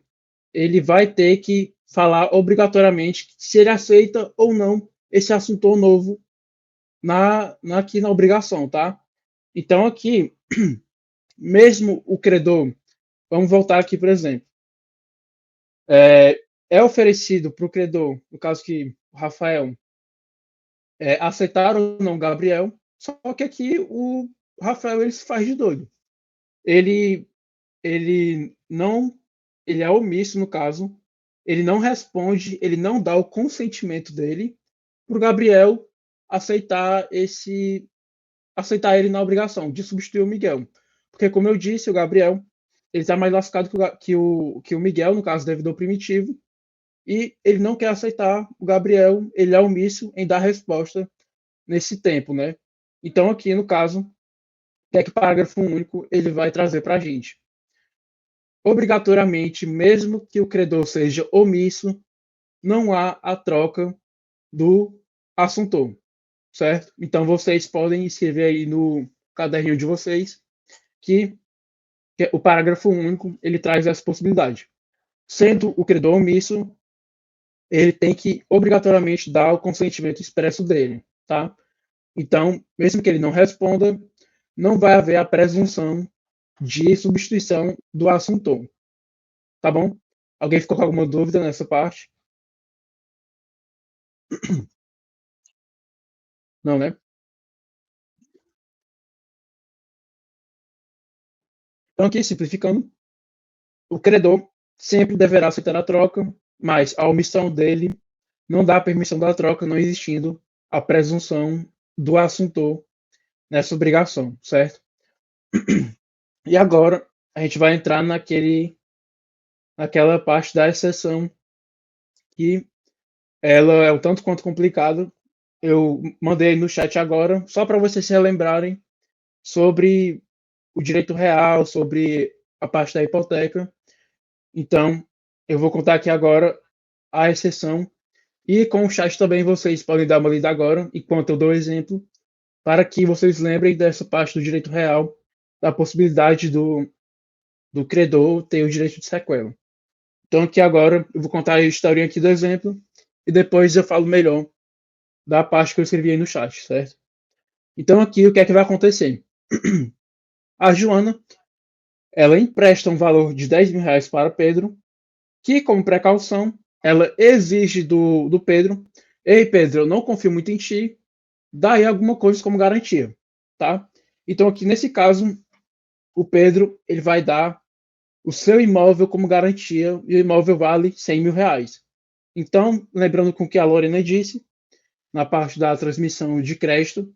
ele vai ter que falar obrigatoriamente se ele aceita ou não esse assuntor novo aqui na obrigação, tá? Então aqui, mesmo o credor, vamos voltar aqui, por exemplo, é oferecido para o credor, no caso que o Rafael aceitar ou não o Gabriel, só que aqui o Rafael ele se faz de doido. Ele ele não, ele é omisso no caso, ele não responde, ele não dá o consentimento dele para o Gabriel aceitar aceitar ele na obrigação de substituir o Miguel. Porque, como eu disse, o Gabriel ele está mais lascado que o Miguel, no caso, devedor primitivo, e ele não quer aceitar o Gabriel, ele é omisso em dar resposta nesse tempo, né? Então, aqui, no caso, o que é que o parágrafo único ele vai trazer para a gente? Obrigatoriamente, mesmo que o credor seja omisso, não há a troca do assuntor, certo? Então, vocês podem escrever aí no caderninho de vocês que o parágrafo único ele traz essa possibilidade. Sendo o credor omisso, ele tem que obrigatoriamente dar o consentimento expresso dele, tá? Então, mesmo que ele não responda, não vai haver a presunção de substituição do assuntor, tá bom? Alguém ficou com alguma dúvida nessa parte? Não, né? Então, aqui, simplificando, o credor sempre deverá aceitar a troca, mas a omissão dele não dá permissão da troca, não existindo a presunção do assuntor nessa obrigação, certo? E agora a gente vai entrar naquela parte da exceção que ela é um tanto quanto complicada. Eu mandei no chat agora, só para vocês se relembrarem sobre o direito real, sobre a parte da hipoteca. Então, eu vou contar aqui agora a exceção. E com o chat também vocês podem dar uma lida agora, enquanto eu dou exemplo, para que vocês lembrem dessa parte do direito real, da possibilidade do credor ter o direito de sequela. Então, aqui agora, eu vou contar a historinha aqui do exemplo, e depois eu falo melhor da parte que eu escrevi aí no chat, certo? Então, aqui, o que é que vai acontecer? A Joana, ela empresta um valor de 10 mil reais para Pedro, que, como precaução, ela exige do Pedro: ei, Pedro, eu não confio muito em ti, dá aí alguma coisa como garantia, tá? Então, aqui nesse caso, o Pedro ele vai dar o seu imóvel como garantia e o imóvel vale 100 mil reais. Então, lembrando com o que a Lorena disse, na parte da transmissão de crédito,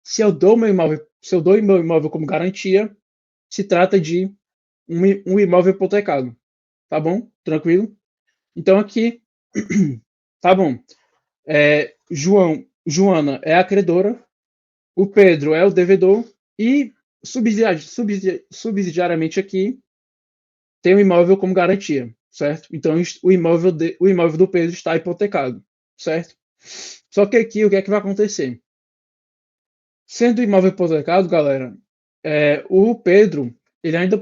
se eu dou meu imóvel como garantia, se trata de um imóvel hipotecado, tá bom? Tranquilo? Então aqui, tá bom. Joana é a credora, o Pedro é o devedor e subsidiariamente aqui tem o imóvel como garantia, certo? Então o imóvel do Pedro está hipotecado, certo? Só que aqui o que é que vai acontecer? Sendo o imóvel hipotecado, galera, o Pedro ele ainda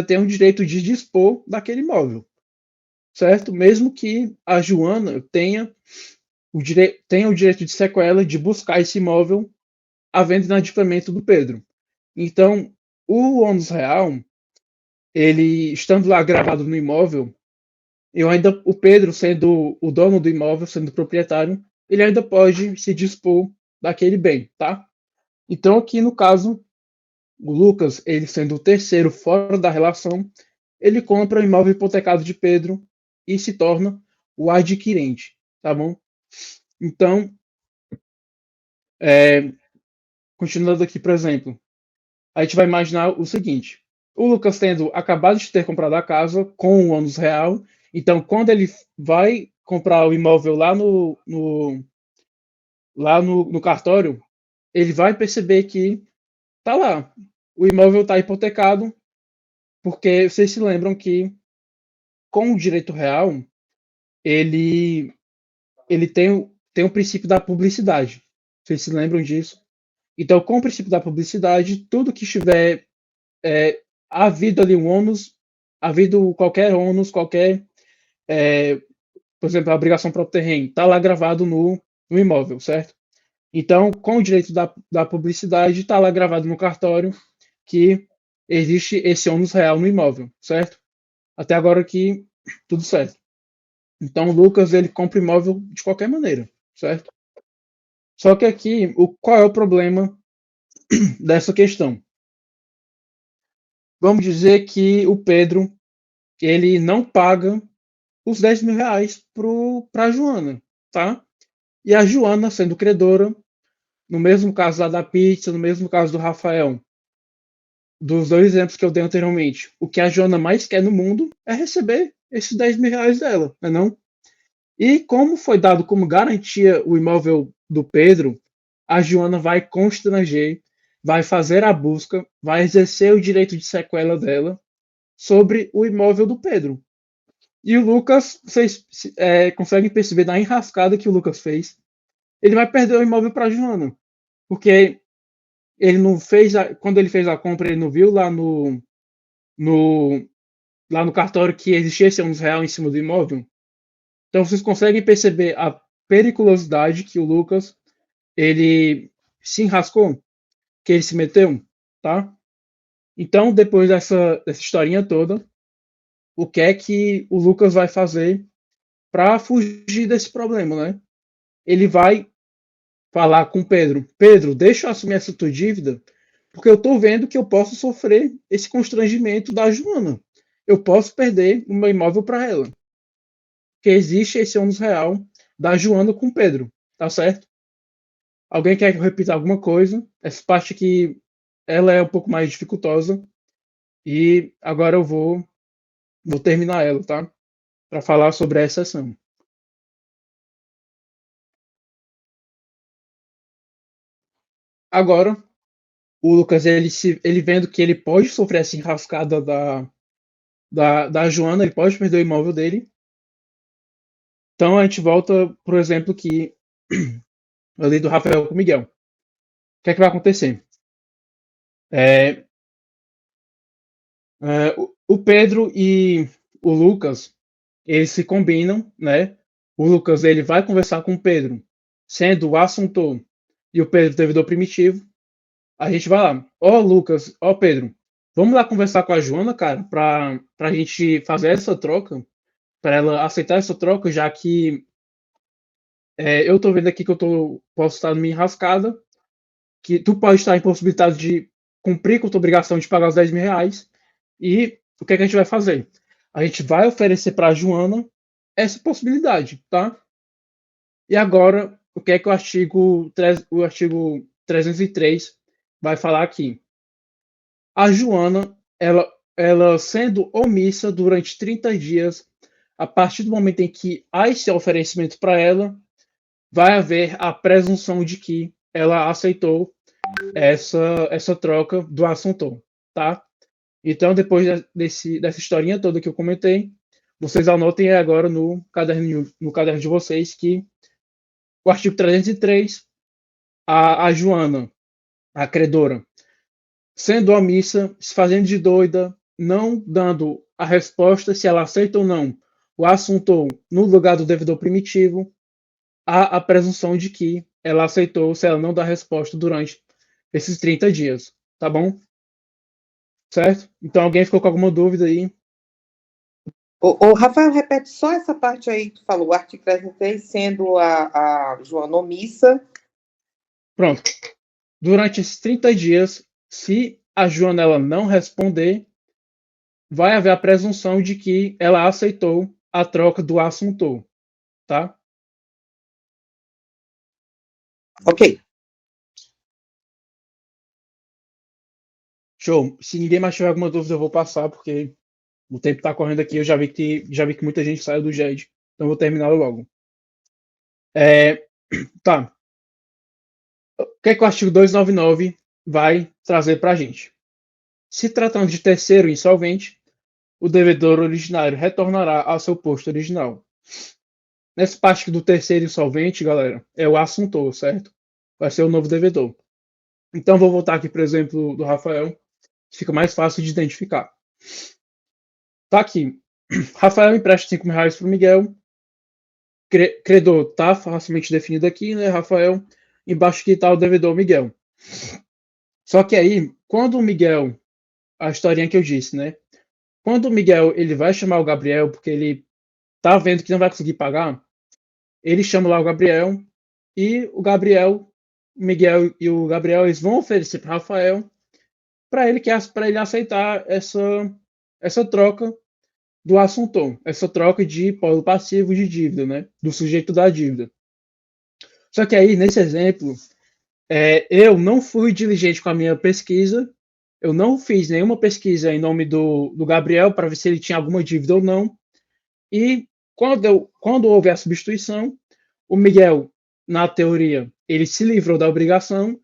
tem o direito de dispor daquele imóvel, certo? Mesmo que a Joana tenha o direito de sequela de buscar esse imóvel havendo inadimplemento do Pedro. Então, o ônus real, ele estando lá gravado no imóvel, o Pedro, sendo o dono do imóvel, sendo o proprietário, ele ainda pode se dispor daquele bem, tá? Então, aqui no caso, o Lucas, ele sendo o terceiro fora da relação, ele compra o imóvel hipotecado de Pedro e se torna o adquirente, tá bom? Então, continuando aqui, por exemplo, a gente vai imaginar o seguinte: o Lucas tendo acabado de ter comprado a casa com o ônus real, então quando ele vai comprar o imóvel lá no cartório, ele vai perceber que tá lá, o imóvel está hipotecado, porque vocês se lembram que com o direito real, ele, ele tem o princípio da publicidade. Vocês se lembram disso? Então, com o princípio da publicidade, tudo que estiver havido ali um ônus, havido qualquer ônus, é, por exemplo, a obrigação próprio terreno, está lá gravado no imóvel, certo? Então, com o direito da publicidade, está lá gravado no cartório que existe esse ônus real no imóvel, certo? Até agora aqui, tudo certo. Então, o Lucas, ele compra imóvel de qualquer maneira, certo? Só que aqui, qual é o problema dessa questão? vamos dizer que o Pedro, ele não paga os R$ 10.000 para a Joana, tá? E a Joana, sendo credora, no mesmo caso lá da pizza, no mesmo caso do Rafael, dos dois exemplos que eu dei anteriormente, o que a Joana mais quer no mundo é receber esses R$ 10.000 dela, não é não? E como foi dado como garantia o imóvel do Pedro, a Joana vai constranger, vai fazer a busca, vai exercer o direito de sequela dela sobre o imóvel do Pedro. E o Lucas, vocês conseguem perceber na enrascada que o Lucas fez, ele vai perder o imóvel para a Joana, porque ele não fez, quando ele fez a compra, ele não viu no, lá no cartório que existia esse R$ 11 em cima do imóvel. Então vocês conseguem perceber a periculosidade que o Lucas ele se enrascou, que ele se meteu, tá? Então, depois dessa historinha toda, o que é que o Lucas vai fazer para fugir desse problema, né? Ele vai falar com o Pedro: Pedro, deixa eu assumir essa tua dívida, porque eu tô vendo que eu posso sofrer esse constrangimento da Joana. Eu posso perder o meu imóvel para ela. Porque existe esse ônus real da Joana com o Pedro, tá certo? Alguém quer que eu repita alguma coisa? Essa parte aqui, ela é um pouco mais dificultosa. E agora eu vou terminar ela, tá? Para falar sobre a exceção. Agora, o Lucas, ele vendo que ele pode sofrer essa enrascada da Joana, ele pode perder o imóvel dele. Então a gente volta pro exemplo que ali do Rafael com o Miguel. O que é que vai acontecer? É, o Pedro e o Lucas, eles se combinam, né? O Lucas ele vai conversar com o Pedro, sendo o assuntor e o Pedro devedor primitivo. A gente vai lá. Ó, Lucas, ó, Pedro, vamos lá conversar com a Joana, cara, pra gente fazer essa troca, pra ela aceitar essa troca, já que eu tô vendo aqui que posso estar numa enrascada, que tu pode estar impossibilitado de cumprir com a tua obrigação de pagar os R$ 10.000. E o que é que a gente vai fazer? A gente vai oferecer para a Joana essa possibilidade, tá? E agora, o que é que o artigo 303 vai falar aqui? A Joana, ela sendo omissa durante 30 dias, a partir do momento em que há esse oferecimento para ela, vai haver a presunção de que ela aceitou essa troca do assuntor, tá? Então, depois dessa historinha toda que eu comentei, vocês anotem agora no caderno de vocês que o artigo 303, a Joana, a credora, sendo omissa, se fazendo de doida, não dando a resposta se ela aceita ou não o assuntor no lugar do devedor primitivo, há a presunção de que ela aceitou se ela não dá resposta durante esses 30 dias, tá bom? Certo? Então, alguém ficou com alguma dúvida aí? Ô, Rafael, repete só essa parte aí que tu falou, o artigo 303 sendo a Joana omissa. Pronto. Durante esses 30 dias, se a Joana ela não responder, vai haver a presunção de que ela aceitou a troca do assuntor, tá? Ok. Show. Se ninguém mais tiver alguma dúvida, eu vou passar, porque o tempo tá correndo aqui. Eu já vi que muita gente saiu do GED. Então eu vou terminar logo. Tá. O que é que o artigo 299 vai trazer para a gente? Se tratando de terceiro insolvente, o devedor originário retornará ao seu posto original. Nessa parte do terceiro insolvente, galera, é o assuntor, certo? Vai ser o novo devedor. Então, vou voltar aqui, por exemplo, do Rafael, que fica mais fácil de identificar. Tá aqui. Rafael empresta R$ 5.000 para o Miguel. Credor tá facilmente definido aqui, né, Rafael? Embaixo aqui está o devedor Miguel. Só que aí, quando o Miguel, a historinha que eu disse, né? Quando o Miguel ele vai chamar o Gabriel porque ele tá vendo que não vai conseguir pagar, ele chama lá o Gabriel e o Gabriel, o Miguel e o Gabriel, eles vão oferecer para Rafael para ele aceitar essa troca do assuntor, essa troca de polo passivo de dívida, né? Do sujeito da dívida. Só que aí, nesse exemplo, eu não fui diligente com a minha pesquisa, eu não fiz nenhuma pesquisa em nome do Gabriel para ver se ele tinha alguma dívida ou não. E quando houve a substituição, o Miguel, na teoria, ele se livrou da obrigação,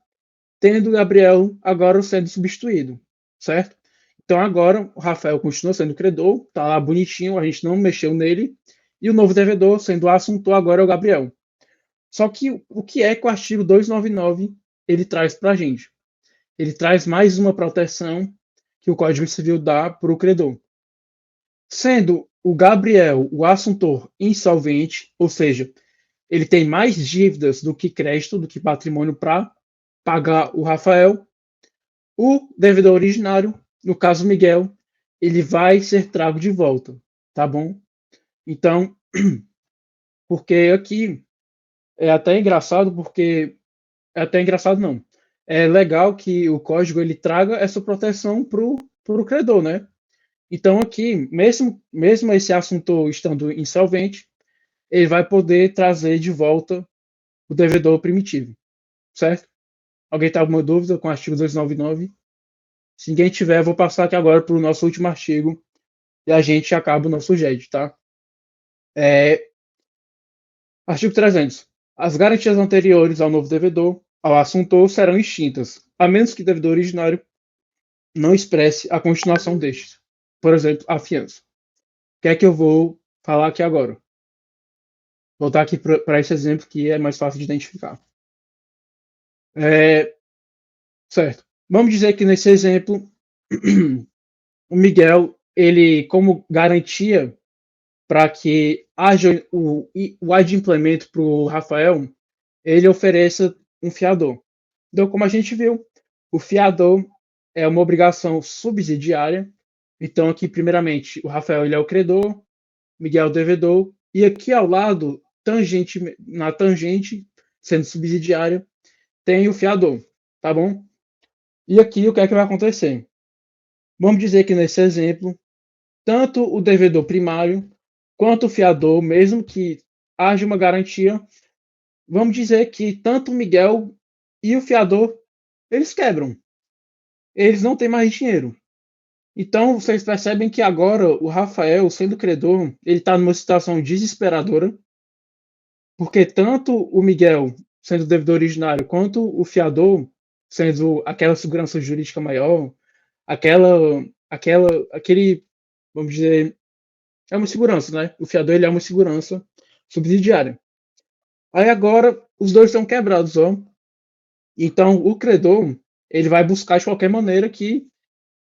tendo o Gabriel agora sendo substituído, certo? Então agora o Rafael continua sendo credor, tá lá bonitinho, a gente não mexeu nele, e o novo devedor, sendo o assuntor, agora é o Gabriel. Só que o que é que o artigo 299 ele traz para a gente? Ele traz mais uma proteção que o Código Civil dá para o credor. Sendo o Gabriel o assuntor insolvente, ou seja, ele tem mais dívidas do que crédito, do que patrimônio para pagar o Rafael, o devedor originário, no caso Miguel, ele vai ser trago de volta, tá bom? Então, porque aqui é até engraçado, não. É legal que o código ele traga essa proteção pro credor, né? Então aqui, mesmo esse assunto estando insolvente, ele vai poder trazer de volta o devedor primitivo, certo? Alguém tem alguma dúvida com o artigo 299? Se ninguém tiver, eu vou passar aqui agora para o nosso último artigo e a gente acaba o nosso JED, tá? Artigo 300. As garantias anteriores ao novo devedor, ao assuntor, serão extintas, a menos que o devedor originário não expresse a continuação destes. Por exemplo, a fiança. O que é que eu vou falar aqui agora? Vou voltar aqui para esse exemplo que é mais fácil de identificar. Certo. Vamos dizer que nesse exemplo, o Miguel, ele, como garantia para que haja o adimplemento para o Rafael, ele ofereça um fiador. Então, como a gente viu, o fiador é uma obrigação subsidiária. Então, aqui, primeiramente, o Rafael ele é o credor, Miguel é o devedor, e aqui ao lado, na tangente, sendo subsidiária, tem o fiador, tá bom? E aqui, o que é que vai acontecer? Vamos dizer que nesse exemplo, tanto o devedor primário quanto o fiador, mesmo que haja uma garantia, vamos dizer que tanto o Miguel e o fiador, eles quebram. Eles não têm mais dinheiro. Então, vocês percebem que agora o Rafael, sendo credor, ele está numa situação desesperadora, porque tanto o Miguel, sendo devedor originário, quanto o fiador, sendo aquela segurança jurídica maior, aquele, vamos dizer, é uma segurança, né? O fiador ele é uma segurança subsidiária. Aí agora os dois estão quebrados, ó. Então o credor ele vai buscar de qualquer maneira que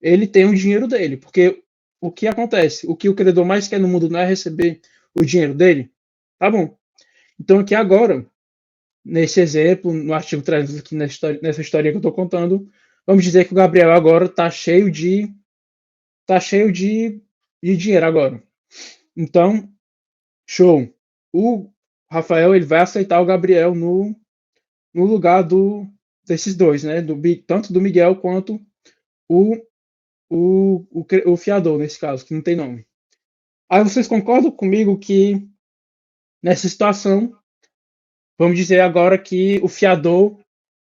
ele tenha o dinheiro dele, porque o que acontece? O que o credor mais quer no mundo não é receber o dinheiro dele? Tá bom. Então aqui agora, nesse exemplo, no artigo 300, aqui nessa história que eu estou contando, vamos dizer que o Gabriel agora está cheio de dinheiro agora. Então, show. O Rafael ele vai aceitar o Gabriel no lugar desses dois, né? Tanto do Miguel quanto o, o fiador, nesse caso, que não tem nome. Aí vocês concordam comigo que nessa situação, vamos dizer agora que o fiador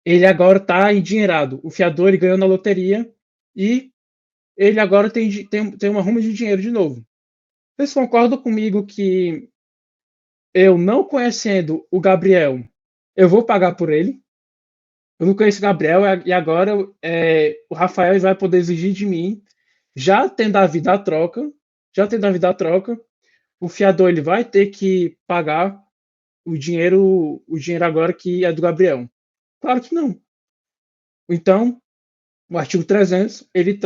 ele agora está endinheirado. O fiador ele ganhou na loteria e ele agora tem uma ruma de dinheiro de novo. Vocês concordam comigo que eu não conhecendo o Gabriel, eu vou pagar por ele? Eu não conheço o Gabriel e agora o Rafael vai poder exigir de mim, já tendo havido a troca, o fiador ele vai ter que pagar o dinheiro agora que é do Gabriel. Claro que não. Então, o artigo 300, ele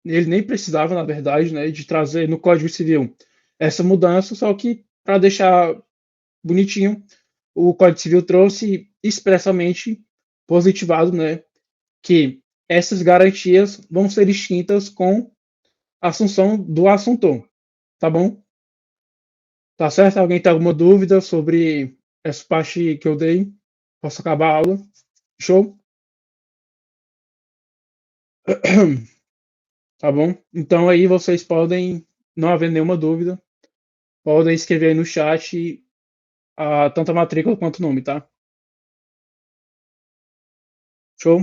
nem precisava, na verdade, né, de trazer no Código Civil essa mudança, só que para deixar bonitinho, o Código Civil trouxe expressamente positivado, né, que essas garantias vão ser extintas com a assunção do assuntor, tá bom? Tá certo? Alguém tem alguma dúvida sobre essa parte que eu dei? Posso acabar a aula? Show? Tá bom? Então aí vocês podem, não havendo nenhuma dúvida, podem escrever aí no chat tanto a matrícula quanto o nome, tá? Show?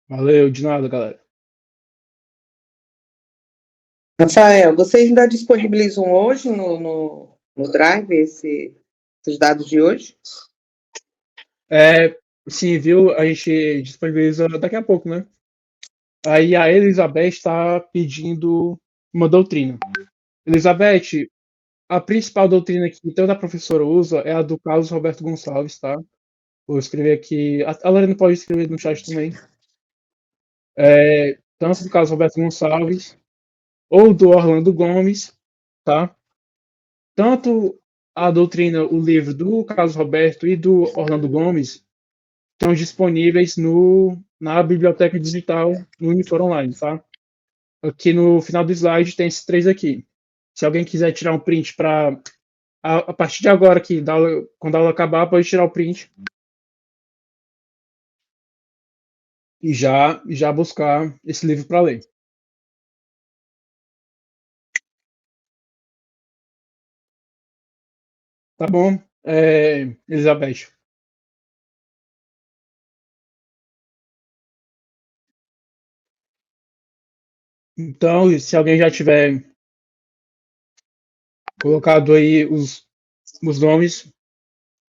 Valeu, de nada, galera. Rafael, vocês ainda disponibilizam hoje no Drive esses dados de hoje? Sim, viu? A gente disponibiliza daqui a pouco, né? Aí a Elizabeth está pedindo uma doutrina. Elizabeth, a principal doutrina que toda professora usa é a do Carlos Roberto Gonçalves, tá? Vou escrever aqui. A Lorena pode escrever no chat também. Tanto do Carlos Roberto Gonçalves ou do Orlando Gomes, tá? Tanto a doutrina, o livro do Carlos Roberto e do Orlando Gomes estão disponíveis na biblioteca digital no Unifor Online, tá? Aqui no final do slide tem esses três aqui. Se alguém quiser tirar um print para a partir de agora aqui, quando a aula acabar, pode tirar o print e já buscar esse livro para ler. Tá bom, Elizabeth? Então, se alguém já tiver colocado aí os nomes,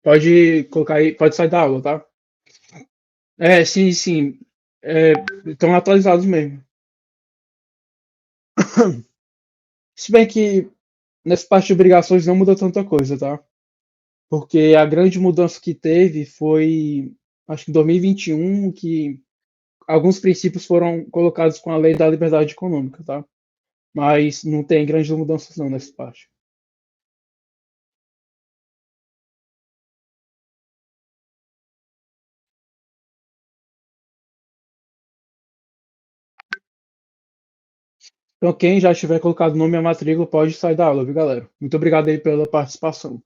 pode colocar aí, pode sair da aula, tá? Sim, sim. Estão atualizados mesmo. Se bem que nessa parte de obrigações não muda tanta coisa, tá? Porque a grande mudança que teve foi, acho que em 2021, que alguns princípios foram colocados com a Lei da Liberdade Econômica, tá? Mas não tem grandes mudanças não nessa parte. Então, quem já tiver colocado o nome e a matrícula pode sair da aula, viu, galera? Muito obrigado aí pela participação.